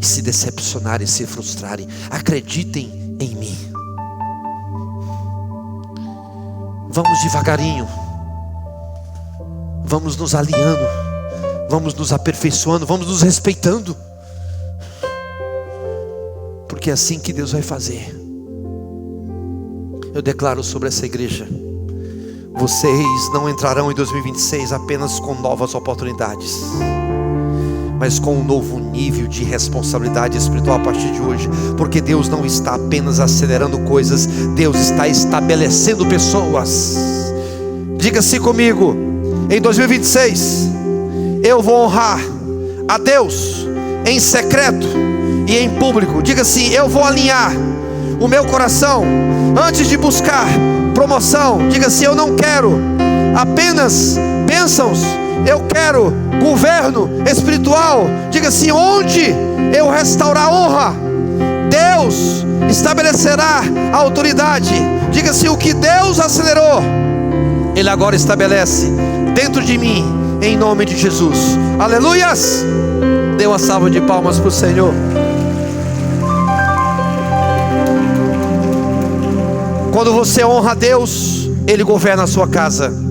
e se decepcionarem, se frustrarem. Acreditem em mim. Vamos devagarinho, vamos nos alinhando, vamos nos aperfeiçoando, vamos nos respeitando. Porque é assim que Deus vai fazer. Eu declaro sobre essa igreja: vocês não entrarão em 2026 apenas com novas oportunidades, mas com um novo nível de responsabilidade espiritual a partir de hoje. Porque Deus não está apenas acelerando coisas, Deus está estabelecendo pessoas. Diga assim comigo: em 2026 eu vou honrar a Deus em secreto e em público. Diga assim: eu vou alinhar o meu coração antes de buscar promoção. Diga assim: eu não quero apenas bênçãos, eu quero governo espiritual. Diga assim: onde eu restaurar a honra, Deus estabelecerá a autoridade. Diga assim: o que Deus acelerou, Ele agora estabelece dentro de mim, em nome de Jesus. Aleluias! Dê uma salva de palmas para o Senhor. Quando você honra a Deus, Ele governa a sua casa.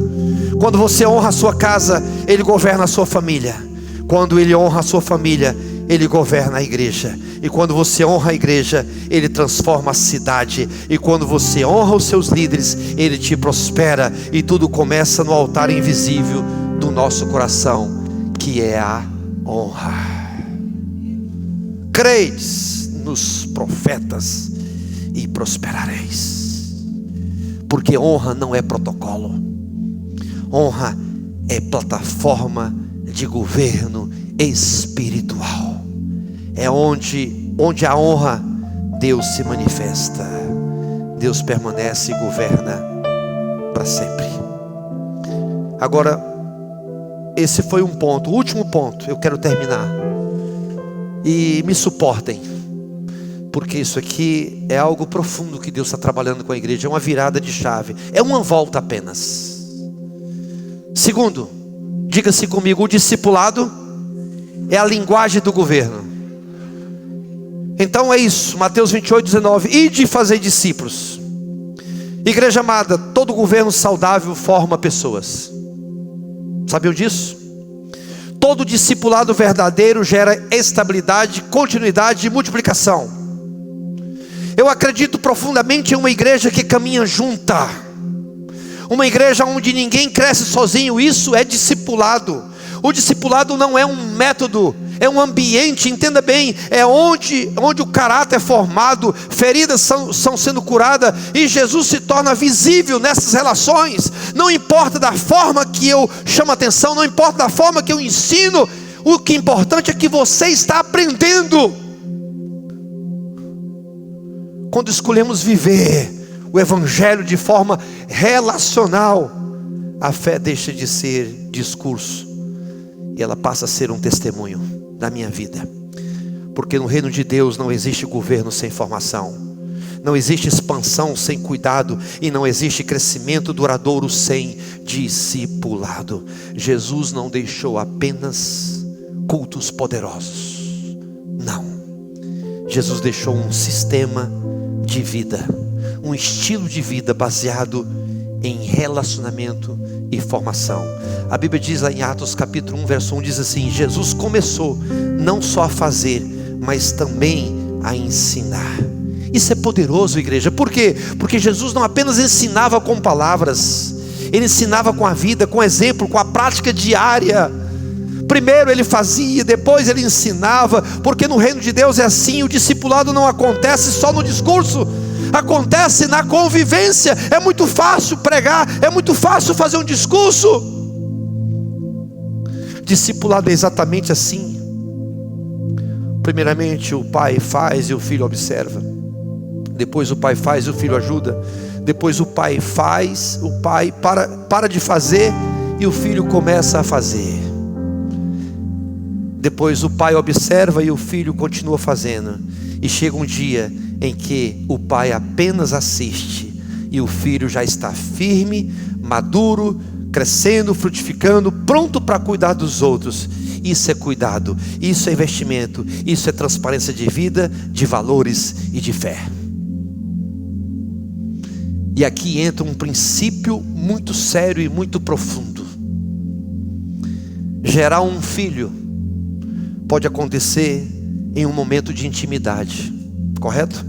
Quando você honra a sua casa, Ele governa a sua família. Quando Ele honra a sua família, Ele governa a igreja. E quando você honra a igreja, Ele transforma a cidade. E quando você honra os seus líderes, Ele te prospera. E tudo começa no altar invisível do nosso coração, que é a honra. Creis nos profetas e prosperareis. Porque honra não é protocolo. Honra é plataforma de governo espiritual. É onde a honra, Deus se manifesta. Deus permanece e governa para sempre. Agora, esse foi um ponto, o último ponto, eu quero terminar. E me suportem, porque isso aqui é algo profundo que Deus está trabalhando com a igreja. É uma virada de chave, é uma volta apenas. Segundo, diga-se comigo: o discipulado é a linguagem do governo. Então é isso, Mateus 28:19: ide e fazei discípulos. Igreja amada, todo governo saudável forma pessoas. Sabiam disso? Todo discipulado verdadeiro gera estabilidade, continuidade e multiplicação. Eu acredito profundamente em uma igreja que caminha junta, uma igreja onde ninguém cresce sozinho. Isso é discipulado. O discipulado não é um método, é um ambiente, entenda bem. É onde o caráter é formado, feridas são sendo curadas, e Jesus se torna visível nessas relações. Não importa da forma que eu chamo a atenção, não importa da forma que eu ensino, o que é importante é que você está aprendendo. Quando escolhemos viver o Evangelho de forma relacional, a fé deixa de ser discurso e ela passa a ser um testemunho da minha vida. Porque no reino de Deus não existe governo sem formação, não existe expansão sem cuidado, e não existe crescimento duradouro sem discipulado. Jesus não deixou apenas cultos poderosos, não. Jesus deixou um sistema de vida, um estilo de vida baseado em relacionamento e formação. A Bíblia diz lá em Atos capítulo 1 verso 1, diz assim: Jesus começou não só a fazer, mas também a ensinar. Isso é poderoso, igreja. Por quê? Porque Jesus não apenas ensinava com palavras, Ele ensinava com a vida, com exemplo, com a prática diária. Primeiro Ele fazia, depois Ele ensinava. Porque no reino de Deus é assim: o discipulado não acontece só no discurso, acontece na convivência. É muito fácil pregar, é muito fácil fazer um discurso. Discipulado é exatamente assim. Primeiramente o pai faz e o filho observa. Depois o pai faz e o filho ajuda. Depois o pai faz, o pai para de fazer e o filho começa a fazer. Depois o pai observa e o filho continua fazendo. E chega um dia em que o pai apenas assiste e o filho já está firme, maduro, crescendo, frutificando, pronto para cuidar dos outros. Isso é cuidado, isso é investimento, isso é transparência de vida, de valores e de fé. E aqui entra um princípio muito sério e muito profundo. Gerar um filho pode acontecer em um momento de intimidade, correto?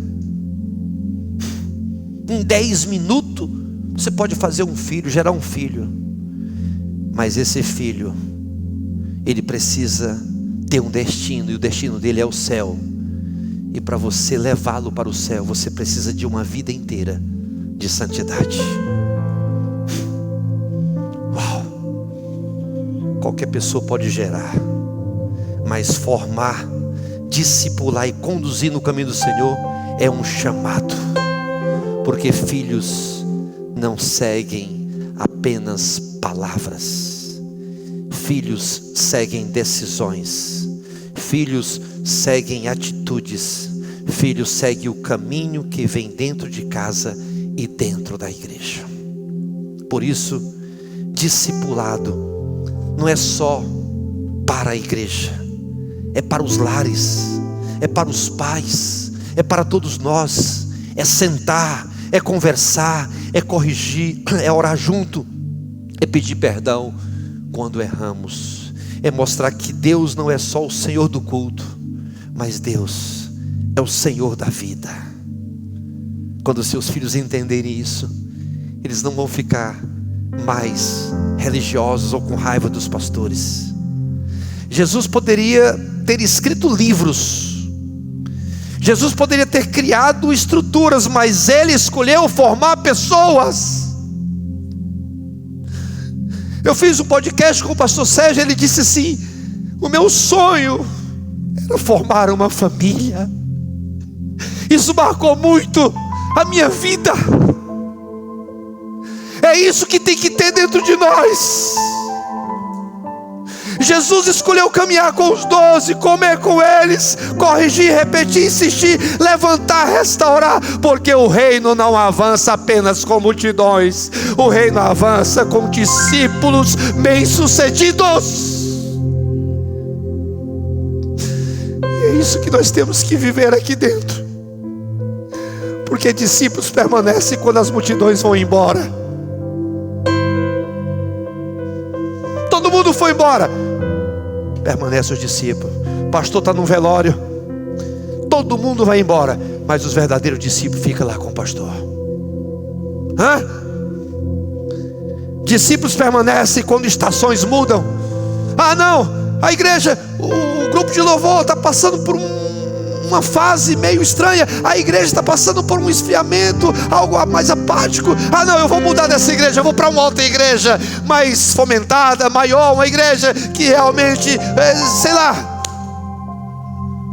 Em 10 minutos você pode fazer um filho, gerar um filho. Mas esse filho, ele precisa ter um destino, e o destino dele é o céu. E para você levá-lo para o céu, você precisa de uma vida inteira de santidade. Uau! Qualquer pessoa pode gerar, mas formar, discipular e conduzir no caminho do Senhor é um chamado. Porque filhos não seguem apenas palavras, filhos seguem decisões, filhos seguem atitudes, filhos seguem o caminho que vem dentro de casa e dentro da igreja. Por isso, discipulado não é só para a igreja, é para os lares, é para os pais, é para todos nós. É sentar, é conversar, é corrigir, é orar junto, é pedir perdão quando erramos, é mostrar que Deus não é só o Senhor do culto, mas Deus é o Senhor da vida. Quando seus filhos entenderem isso, eles não vão ficar mais religiosos ou com raiva dos pastores. Jesus poderia ter escrito livros, Jesus poderia ter criado estruturas, mas Ele escolheu formar pessoas. Eu fiz um podcast com o pastor Sérgio, ele disse assim: o meu sonho era formar uma família. Isso marcou muito a minha vida. É isso que tem que ter dentro de nós. Jesus escolheu caminhar com os 12, comer com eles, corrigir, repetir, insistir, levantar, restaurar, porque o reino não avança apenas com multidões, o reino avança com discípulos bem-sucedidos. E é isso que nós temos que viver aqui dentro, porque discípulos permanecem quando as multidões vão embora. Todo mundo foi embora, permanece os discípulos. O pastor está no velório, todo mundo vai embora, mas os verdadeiros discípulos ficam lá com o pastor. Discípulos permanecem quando estações mudam. Ah não, a igreja, o grupo de louvor está passando por uma fase meio estranha, a igreja está passando por um esfriamento, algo mais apático. Ah não, eu vou mudar dessa igreja, eu vou para uma outra igreja mais fomentada, maior, uma igreja que realmente, sei lá.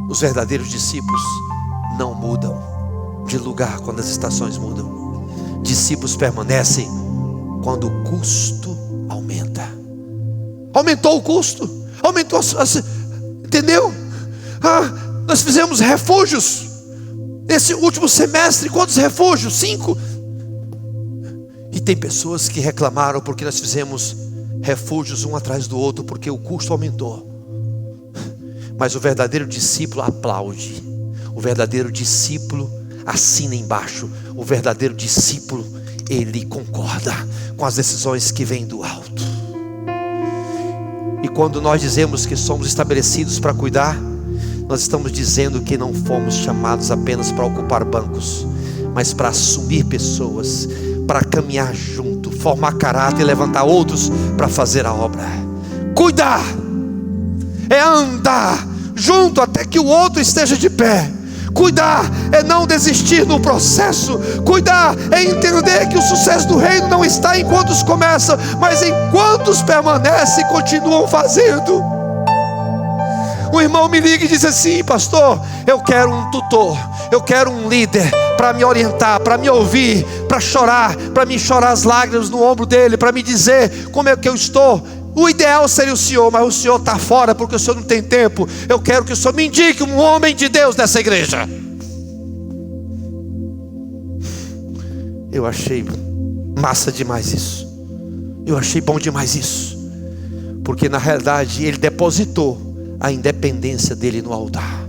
Os verdadeiros discípulos não mudam de lugar quando as estações mudam. Discípulos permanecem quando o custo aumenta. Aumentou o custo, aumentou, entendeu? Nós fizemos refúgios nesse último semestre. Quantos refúgios? 5. E tem pessoas que reclamaram porque nós fizemos refúgios um atrás do outro, porque o custo aumentou. Mas o verdadeiro discípulo aplaude, o verdadeiro discípulo assina embaixo, o verdadeiro discípulo, ele concorda com as decisões que vêm do alto. E quando nós dizemos que somos estabelecidos para cuidar, nós estamos dizendo que não fomos chamados apenas para ocupar bancos, mas para assumir pessoas, para caminhar junto, formar caráter e levantar outros para fazer a obra. Cuidar é andar junto até que o outro esteja de pé. Cuidar é não desistir no processo. Cuidar é entender que o sucesso do reino não está em quantos começam, mas em quantos permanecem e continuam fazendo. Um irmão me liga e diz assim: pastor, eu quero um tutor, eu quero um líder para me orientar, para me ouvir, para chorar, para me chorar as lágrimas no ombro dele, para me dizer como é que eu estou. O ideal seria o senhor, mas o senhor está fora porque o senhor não tem tempo. Eu quero que o senhor me indique um homem de Deus nessa igreja. Eu achei massa demais isso. Eu achei bom demais isso, porque na realidade ele depositou a independência dele no altar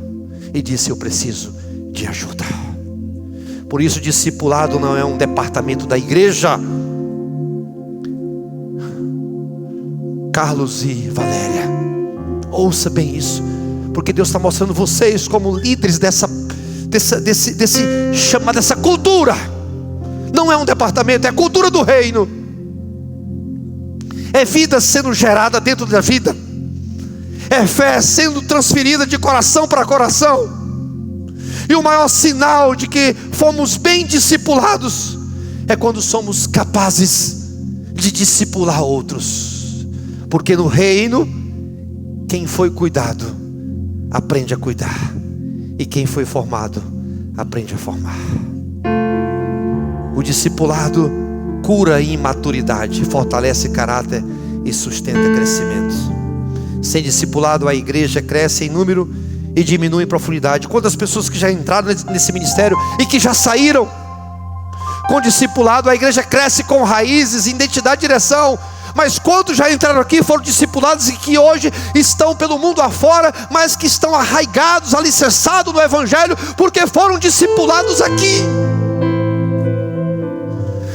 e disse: eu preciso de ajuda. Por isso, discipulado não é um departamento da igreja. Carlos e Valéria, ouça bem isso, porque Deus está mostrando vocês como líderes dessa cultura. Não é um departamento, é a cultura do reino. É vida sendo gerada dentro da vida, é fé sendo transferida de coração para coração. E o maior sinal de que fomos bem discipulados é quando somos capazes de discipular outros. Porque no reino, quem foi cuidado aprende a cuidar, e quem foi formado aprende a formar. O discipulado cura a imaturidade, fortalece caráter e sustenta crescimento. Sem discipulado, a igreja cresce em número e diminui em profundidade. Quantas pessoas que já entraram nesse ministério e que já saíram? Com discipulado, a igreja cresce com raízes, identidade e direção. Mas quantos já entraram aqui, foram discipulados e que hoje estão pelo mundo afora, mas que estão arraigados, alicerçados no Evangelho, porque foram discipulados aqui?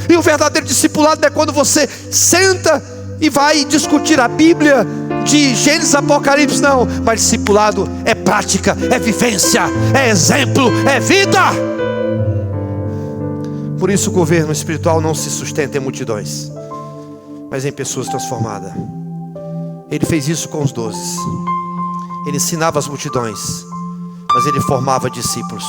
E o verdadeiro discipulado é quando você senta e vai discutir a Bíblia de Gênesis a Apocalipse, não. Mas discipulado é prática, é vivência, é exemplo, é vida. Por isso o governo espiritual não se sustenta em multidões, mas em pessoas transformadas. Ele fez isso com os 12. Ele ensinava as multidões, mas ele formava discípulos.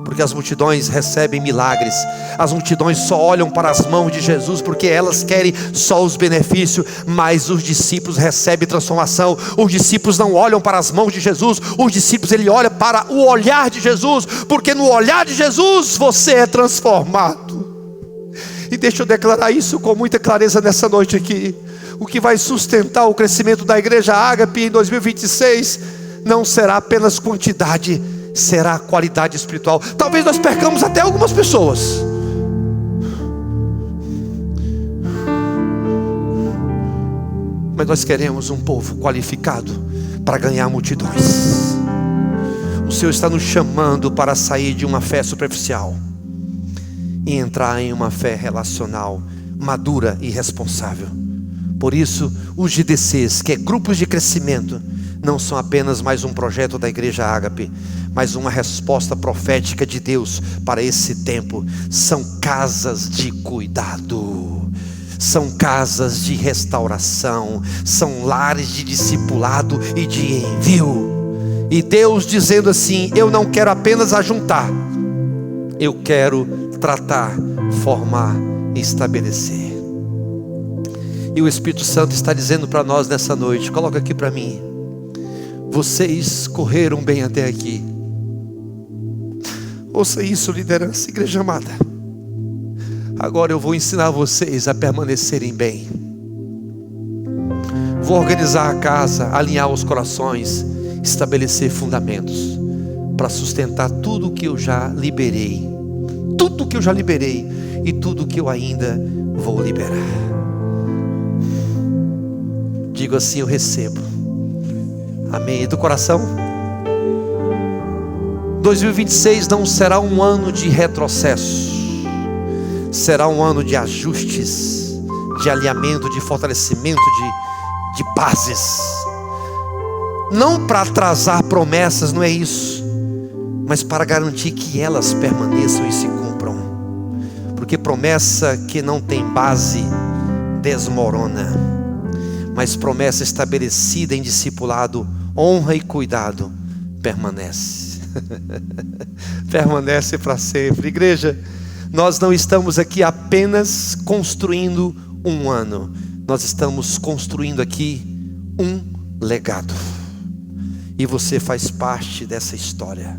Porque as multidões recebem milagres, as multidões só olham para as mãos de Jesus, porque elas querem só os benefícios. Mas os discípulos recebem transformação. Os discípulos não olham para as mãos de Jesus, os discípulos ele olha para o olhar de Jesus, porque no olhar de Jesus você é transformado. E deixa eu declarar isso com muita clareza nessa noite aqui. O que vai sustentar o crescimento da igreja Ágape em 2026 não será apenas quantidade, será a qualidade espiritual. Talvez nós percamos até algumas pessoas, mas nós queremos um povo qualificado para ganhar multidões. O Senhor está nos chamando para sair de uma fé superficial e entrar em uma fé relacional, madura e responsável. Por isso, os GDCs, que é grupos de crescimento, não são apenas mais um projeto da igreja Ágape, mas uma resposta profética de Deus para esse tempo. São casas de cuidado, são casas de restauração, são lares de discipulado e de envio. E Deus dizendo assim: eu não quero apenas ajuntar, eu quero tratar, formar e estabelecer. E o Espírito Santo está dizendo para nós nessa noite, coloca aqui para mim: vocês correram bem até aqui. Ouça isso, liderança, igreja amada. Agora eu vou ensinar vocês a permanecerem bem. Vou organizar a casa, alinhar os corações, estabelecer fundamentos para sustentar tudo o que eu já liberei. Tudo que eu já liberei e tudo que eu ainda vou liberar. Digo assim: eu recebo. Amém. Do coração. 2026 não será um ano de retrocesso, será um ano de ajustes, de alinhamento, de fortalecimento, de bases. Não para atrasar promessas, não é isso, mas para garantir que elas permaneçam e se cumpram. Porque promessa que não tem base desmorona, mas promessa estabelecida em discipulado, honra e cuidado permanece. Permanece para sempre. Igreja, nós não estamos aqui apenas construindo um ano, nós estamos construindo aqui um legado. E você faz parte dessa história.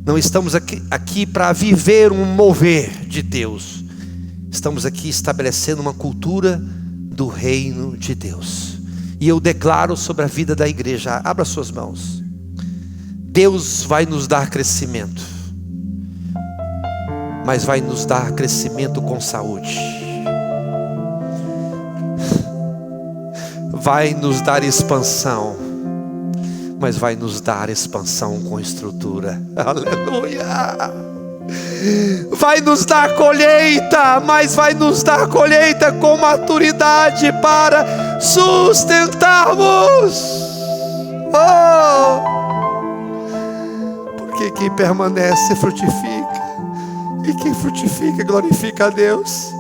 Não estamos aqui para viver um mover de Deus, estamos aqui estabelecendo uma cultura do reino de Deus. E eu declaro sobre a vida da igreja, abra suas mãos. Deus vai nos dar crescimento, mas vai nos dar crescimento com saúde. Vai nos dar expansão, mas vai nos dar expansão com estrutura. Aleluia! Vai nos dar colheita, mas vai nos dar colheita com maturidade para sustentarmos. Oh! Porque quem permanece frutifica, e quem frutifica glorifica a Deus.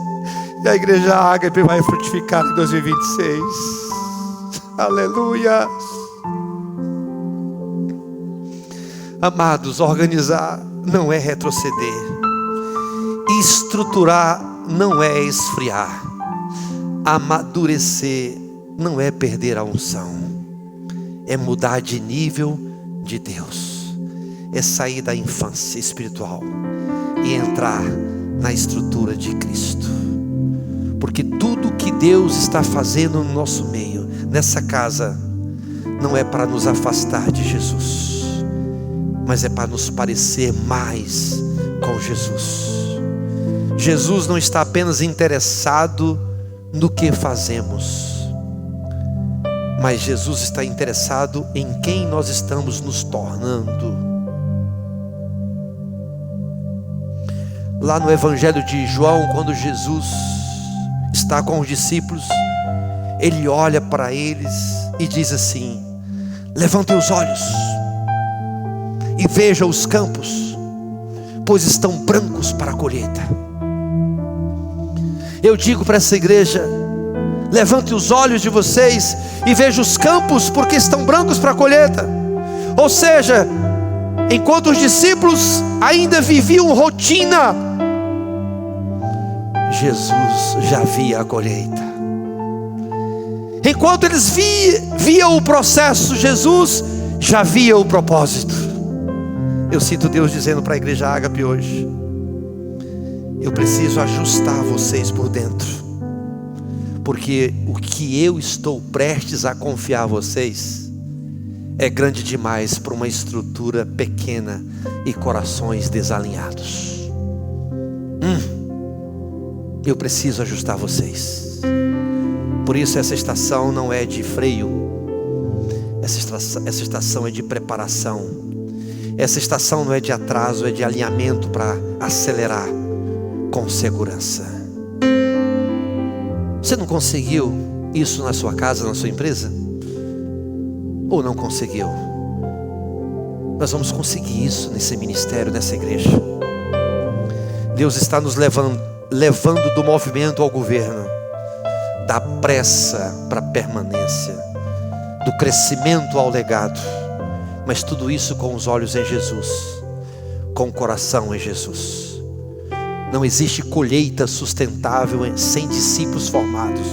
E a igreja Ágape vai frutificar em 2026. Aleluia. Amados, organizar não é retroceder, estruturar não é esfriar, amadurecer não é perder a unção, é mudar de nível de Deus, é sair da infância espiritual e entrar na estrutura de Cristo. Porque tudo que Deus está fazendo no nosso meio, nessa casa, não é para nos afastar de Jesus, mas é para nos parecer mais com Jesus. Jesus não está apenas interessado no que fazemos, mas Jesus está interessado em quem nós estamos nos tornando. Lá no Evangelho de João, quando Jesus está com os discípulos, Ele olha para eles e diz assim: levantem os olhos e vejam os campos, pois estão brancos para a colheita. Eu digo para essa igreja: levante os olhos de vocês e vejam os campos, porque estão brancos para a colheita. Ou seja, enquanto os discípulos ainda viviam rotina, Jesus já via a colheita. Enquanto eles viam o processo, Jesus já via o propósito. Eu sinto Deus dizendo para a igreja Ágape hoje: eu preciso ajustar vocês por dentro, porque o que eu estou prestes a confiar a vocês é grande demais para uma estrutura pequena e corações desalinhados. Eu preciso ajustar vocês. Por isso essa estação não é de freio, essa estação é de preparação. Essa estação não é de atraso, é de alinhamento para acelerar com segurança. Você não conseguiu isso na sua casa, na sua empresa? Ou não conseguiu? Nós vamos conseguir isso nesse ministério, nessa igreja. Deus está nos levando do movimento ao governo, da pressa para a permanência, do crescimento ao legado. Mas tudo isso com os olhos em Jesus, com o coração em Jesus. Não existe colheita sustentável sem discípulos formados.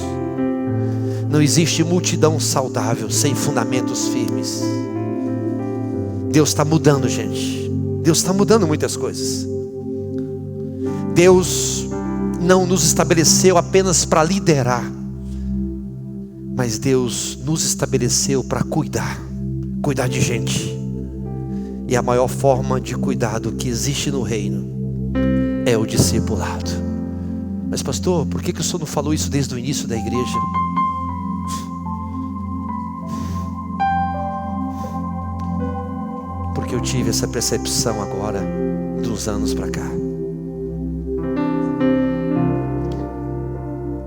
Não existe multidão saudável sem fundamentos firmes. Deus está mudando, gente. Deus está mudando muitas coisas. Deus não nos estabeleceu apenas para liderar, mas Deus nos estabeleceu para cuidar de gente. E a maior forma de cuidado que existe no reino é o discipulado. Mas pastor, por que o senhor não falou isso desde o início da igreja? Porque eu tive essa percepção agora, dos anos para cá.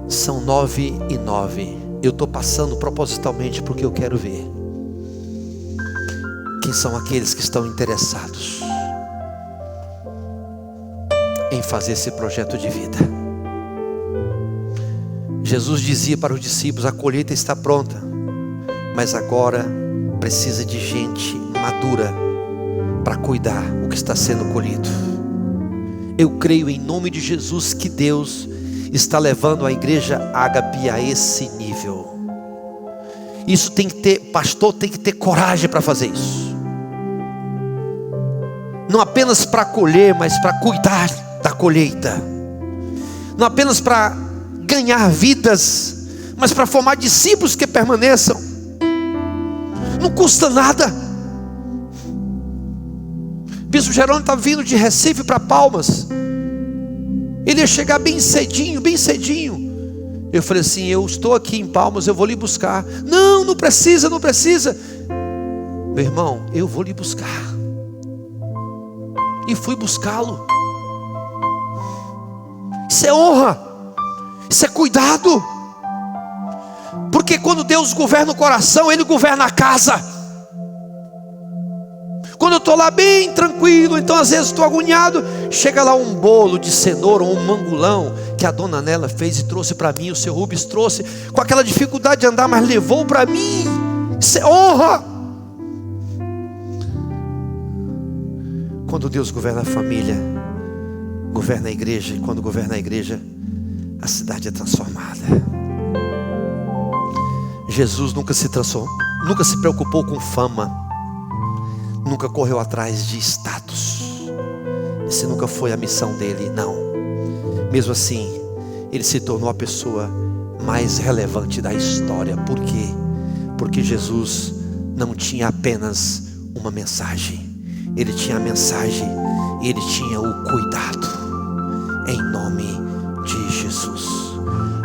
São 9:09. Eu estou passando propositalmente porque eu quero ver quem são aqueles que estão interessados em fazer esse projeto de vida. Jesus dizia para os discípulos: a colheita está pronta, mas agora precisa de gente madura para cuidar o que está sendo colhido. Eu creio em nome de Jesus que Deus está levando a igreja Ágape a esse nível. Isso tem que ter, pastor tem que ter coragem para fazer isso. Não apenas para colher, mas para cuidar da colheita. Não apenas para ganhar vidas, mas para formar discípulos que permaneçam. Não custa nada. Bispo Jerônimo está vindo de Recife para Palmas. Ele ia chegar bem cedinho, bem cedinho. Eu falei assim: eu estou aqui em Palmas, eu vou lhe buscar. Não, não precisa, não precisa. Meu irmão, eu vou lhe buscar. E fui buscá-lo. Isso é honra, isso é cuidado. Porque quando Deus governa o coração, Ele governa a casa. Quando eu estou lá bem tranquilo, então às vezes estou agoniado, chega lá um bolo de cenoura ou um mangulão que a dona Nela fez e trouxe para mim, o seu Rubens trouxe, com aquela dificuldade de andar, mas levou para mim. Isso é honra. Quando Deus governa a família, governa a igreja, e quando governa a igreja, a cidade é transformada. Jesus nunca se preocupou com fama, nunca correu atrás de status. Essa nunca foi a missão dele, não. Mesmo assim, ele se tornou a pessoa mais relevante da história. Por quê? Porque Jesus não tinha apenas uma mensagem, ele tinha a mensagem, ele tinha o cuidado, em nome de Jesus.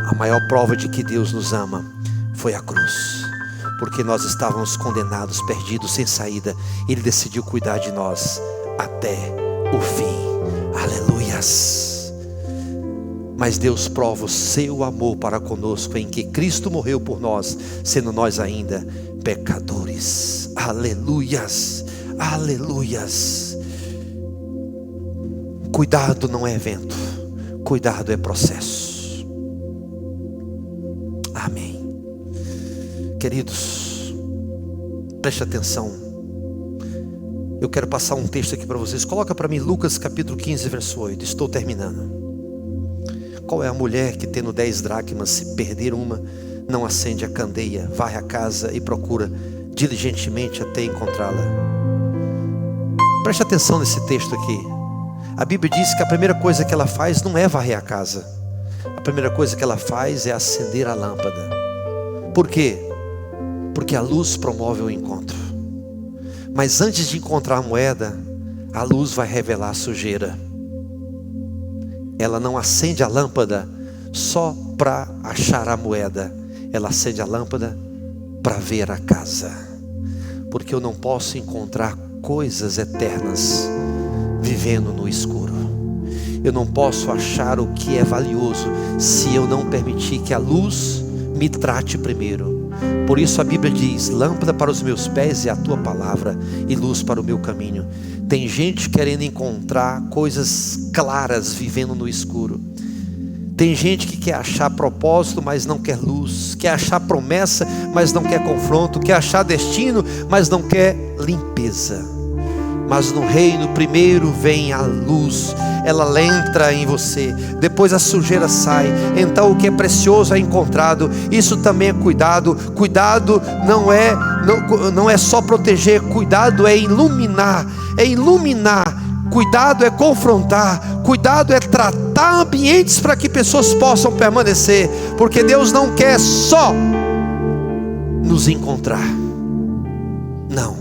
A maior prova de que Deus nos ama foi a cruz, porque nós estávamos condenados, perdidos, sem saída. Ele decidiu cuidar de nós até o fim. Aleluias. Mas Deus prova o seu amor para conosco em que Cristo morreu por nós, sendo nós ainda pecadores. Aleluias, aleluias. Cuidado não é evento, cuidado é processo. Amém. Queridos, preste atenção. Eu quero passar um texto aqui para vocês. Coloca para mim Lucas capítulo 15, verso 8. Estou terminando. Qual é a mulher que, tendo 10 dracmas, se perder uma, não acende a candeia, varre a casa e procura diligentemente até encontrá-la? Preste atenção nesse texto aqui. A Bíblia diz que a primeira coisa que ela faz não é varrer a casa. A primeira coisa que ela faz é acender a lâmpada. Por quê? Porque a luz promove o encontro. Mas antes de encontrar a moeda, a luz vai revelar a sujeira. Ela não acende a lâmpada só para achar a moeda. Ela acende a lâmpada para ver a casa. Porque eu não posso encontrar coisas eternas vivendo no escuro. Eu não posso achar o que é valioso se eu não permitir que a luz me trate primeiro. Por isso a Bíblia diz: lâmpada para os meus pés é a tua palavra e luz para o meu caminho. Tem gente querendo encontrar coisas claras vivendo no escuro. Tem gente que quer achar propósito, mas não quer luz. Quer achar promessa, mas não quer confronto. Quer achar destino, mas não quer limpeza. Mas no reino primeiro vem a luz. Ela entra em você, depois a sujeira sai. Então o que é precioso é encontrado. Isso também é cuidado. Cuidado não é só proteger. Cuidado é iluminar. É iluminar. Cuidado é confrontar. Cuidado é tratar ambientes para que pessoas possam permanecer. Porque Deus não quer só nos encontrar. Não.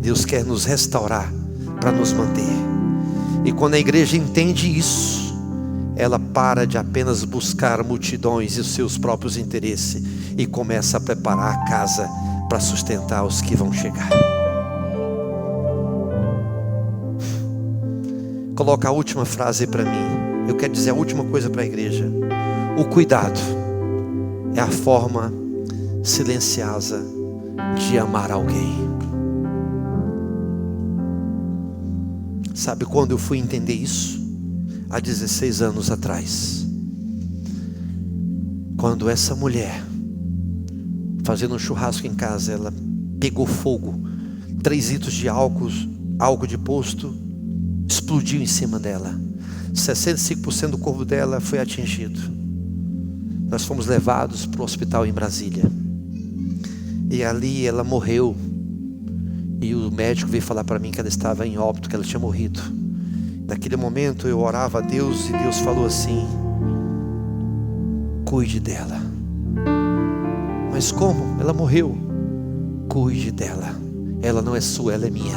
Deus quer nos restaurar para nos manter. E quando a igreja entende isso, ela para de apenas buscar multidões e os seus próprios interesses e começa a preparar a casa para sustentar os que vão chegar. Coloca a última frase para mim. Eu quero dizer a última coisa para a igreja. O cuidado é a forma silenciosa de amar alguém. Sabe quando eu fui entender isso? Há 16 anos atrás. Quando essa mulher, fazendo um churrasco em casa, ela pegou fogo. 3 litros de álcool de posto, explodiu em cima dela. 65% do corpo dela foi atingido. Nós fomos levados para o hospital em Brasília. E ali ela morreu. E o médico veio falar para mim que ela estava em óbito, que ela tinha morrido. Naquele momento eu orava a Deus e Deus falou assim: cuide dela. Mas como? Ela morreu. Cuide dela. Ela não é sua, ela é minha.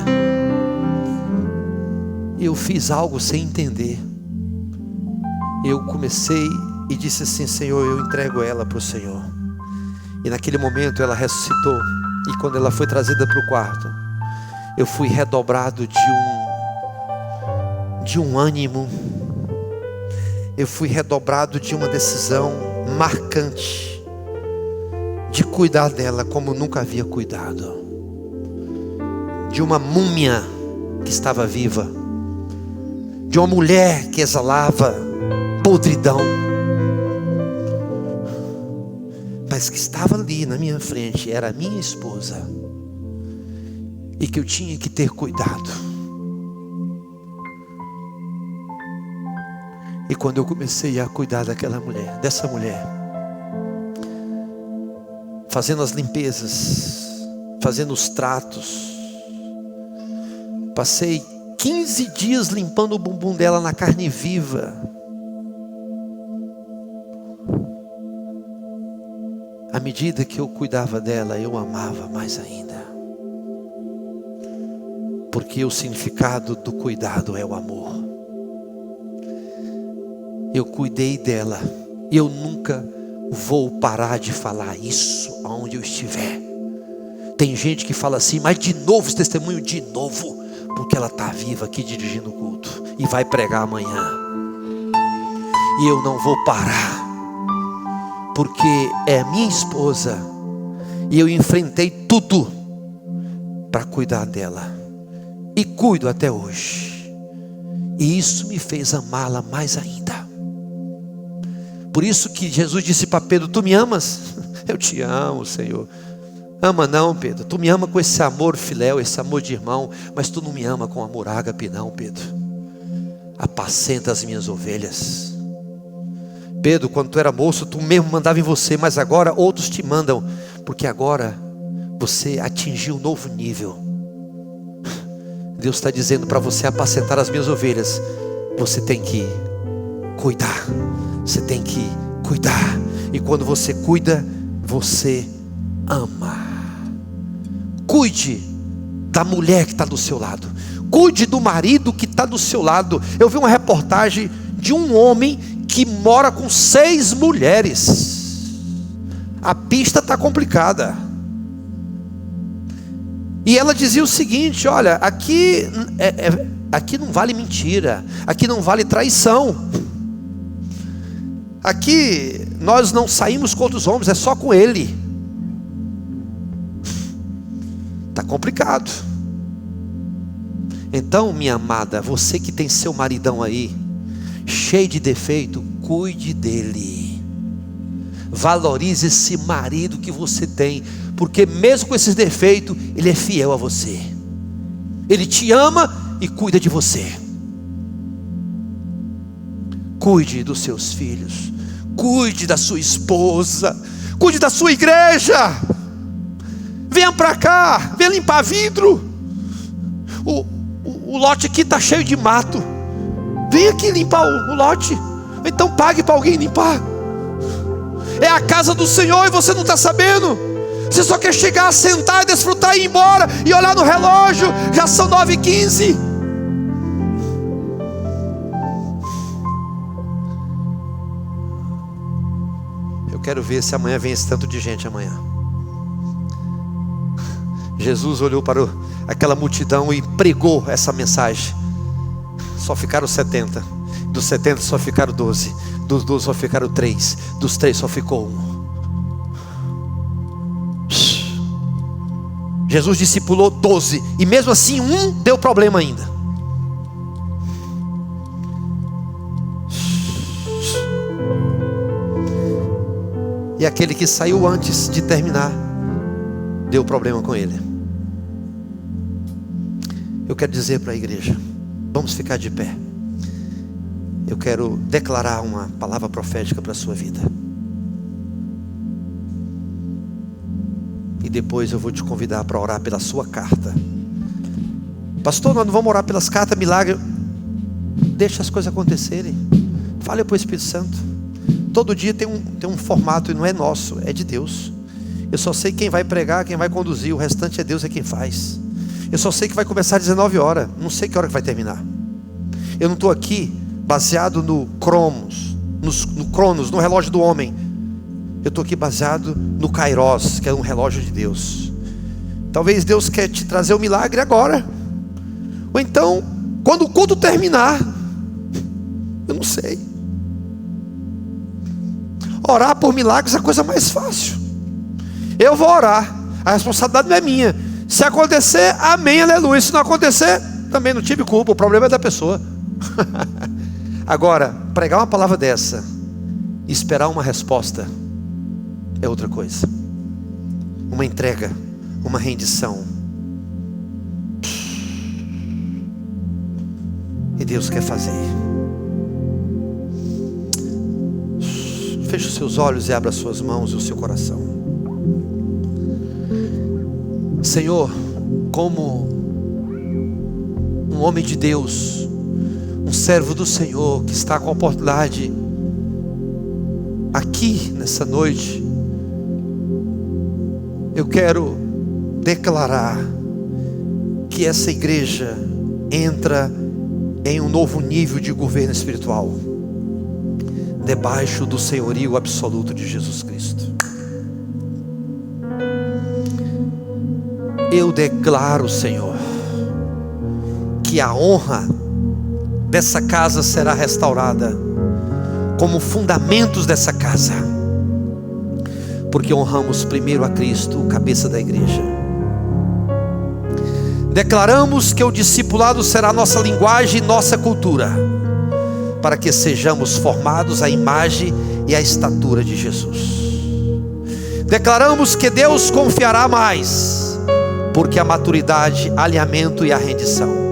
E eu fiz algo sem entender. Eu comecei e disse assim: Senhor, eu entrego ela para o Senhor. E naquele momento ela ressuscitou. E quando ela foi trazida para o quarto, eu fui redobrado de um ânimo. Eu fui redobrado de uma decisão marcante de cuidar dela como nunca havia cuidado. De uma múmia que estava viva, de uma mulher que exalava podridão, mas que estava ali na minha frente, era a minha esposa. E que eu tinha que ter cuidado. E quando eu comecei a cuidar dessa mulher, fazendo as limpezas, fazendo os tratos, passei 15 dias limpando o bumbum dela na carne viva. à medida que eu cuidava dela, eu amava mais ainda. Porque o significado do cuidado é o amor. Eu cuidei dela, e eu nunca vou parar de falar isso aonde eu estiver. Tem gente que fala assim, mas de novo esse testemunho, de novo, porque ela está viva aqui dirigindo o culto e vai pregar amanhã. E eu não vou parar, porque é minha esposa e eu enfrentei tudo para cuidar dela, e cuido até hoje, e isso me fez amá-la mais ainda. Por isso que Jesus disse para Pedro: tu me amas? Eu te amo, Senhor. Ama não, Pedro, tu me ama com esse amor filéu, esse amor de irmão, mas tu não me ama com amor ágape não, Pedro. Apacenta as minhas ovelhas. Pedro, quando tu era moço, tu mesmo mandava em você, mas agora outros te mandam, porque agora você atingiu um novo nível. Deus está dizendo para você apacentar as minhas ovelhas, você tem que cuidar, você tem que cuidar, e quando você cuida, você ama. Cuide da mulher que está do seu lado, cuide do marido que está do seu lado. Eu vi uma reportagem de um homem que mora com 6 mulheres. A pista está complicada. E ela dizia o seguinte: olha, aqui não vale mentira, aqui não vale traição, aqui nós não saímos com outros homens, é só com ele. Está complicado. Então, minha amada, você que tem seu maridão aí, cheio de defeito, cuide dele. Valorize esse marido que você tem, porque mesmo com esses defeitos, ele é fiel a você. Ele te ama e cuida de você. Cuide dos seus filhos, cuide da sua esposa, cuide da sua igreja. Venha para cá, venha limpar vidro. O lote aqui está cheio de mato. Venha aqui limpar o lote. Então pague para alguém limpar. É a casa do Senhor e você não está sabendo. Você só quer chegar, sentar e desfrutar e ir embora, e olhar no relógio, já são 9h15. Eu quero ver se amanhã vem esse tanto de gente amanhã. Jesus olhou para aquela multidão e pregou essa mensagem. Só ficaram 70. Dos 70 só ficaram 12. Dos 12 só ficaram 3. Dos 3 só ficou 1. Jesus discipulou 12. E mesmo assim 1 deu problema ainda. E aquele que saiu antes de terminar, deu problema com ele. Eu quero dizer para a igreja, vamos ficar de pé. Eu quero declarar uma palavra profética para a sua vida. E depois eu vou te convidar para orar pela sua carta. Pastor, nós não vamos orar pelas cartas, milagre. Deixa as coisas acontecerem. Fale para o Espírito Santo. Todo dia tem um formato e não é nosso, é de Deus. Eu só sei quem vai pregar, quem vai conduzir. O restante é Deus, é quem faz. Eu só sei que vai começar às 19 horas. Não sei que hora que vai terminar. Eu não estou aqui baseado no Cronos, no relógio do homem. Eu estou aqui baseado no Kairos, que é um relógio de Deus. Talvez Deus quer te trazer o milagre agora. Ou então, quando o culto terminar. Eu não sei. Orar por milagres é a coisa mais fácil. Eu vou orar. A responsabilidade não é minha. Se acontecer, amém, aleluia. Se não acontecer, também não tive culpa. O problema é da pessoa. Agora, pregar uma palavra dessa e esperar uma resposta é outra coisa. Uma entrega, uma rendição. E Deus quer fazer. Feche os seus olhos e abra as suas mãos e o seu coração. Senhor, como um homem de Deus, um servo do Senhor que está com a oportunidade aqui nessa noite eu quero declarar que essa igreja entra em um novo nível de governo espiritual, debaixo do senhorio absoluto de Jesus Cristo. Eu declaro, Senhor, que a honra dessa casa será restaurada, como fundamentos dessa casa, porque honramos primeiro a Cristo, o cabeça da igreja. Declaramos que o discipulado será nossa linguagem e nossa cultura, para que sejamos formados à imagem e à estatura de Jesus. Declaramos que Deus confiará mais, porque a maturidade, alinhamento e a rendição.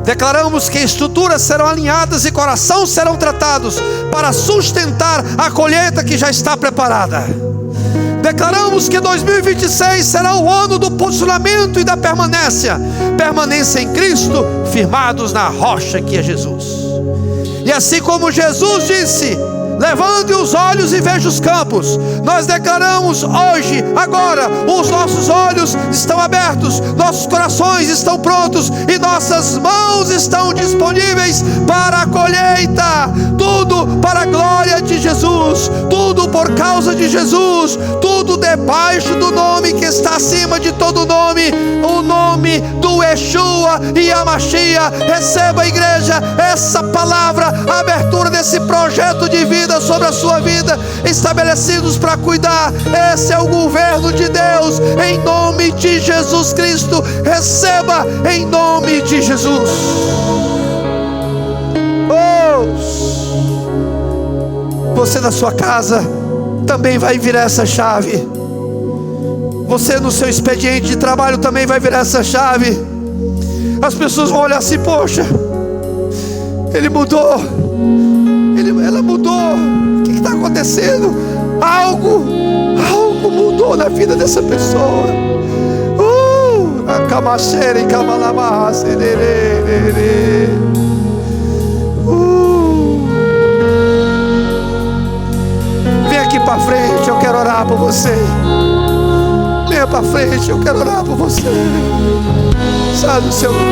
Declaramos que estruturas serão alinhadas e corações serão tratados para sustentar a colheita que já está preparada. Declaramos que 2026 será o ano do posicionamento e da permanência em Cristo, firmados na rocha que é Jesus. E assim como Jesus disse: levante os olhos e veja os campos, nós declaramos hoje, agora, os nossos olhos estão abertos, nossos corações estão prontos e nossas mãos estão disponíveis para a colheita. Tudo para a glória de Jesus, tudo por causa de Jesus, tudo debaixo do nome que está acima de todo nome, o nome do Yeshua e a Mashiach. Receba, igreja, essa palavra, a abertura desse projeto de vida sobre a sua vida, estabelecidos para cuidar. Esse é o governo de Deus, em nome de Jesus Cristo. Receba em nome de Jesus. Você na sua casa também vai virar essa chave. Você no seu expediente de trabalho também vai virar essa chave. As pessoas vão olhar assim: poxa, ele mudou, ela mudou. O que está acontecendo? Algo mudou na vida dessa pessoa. Vem aqui para frente, eu quero orar por você. Venha para frente, eu quero orar por você. Sai do seu lugar.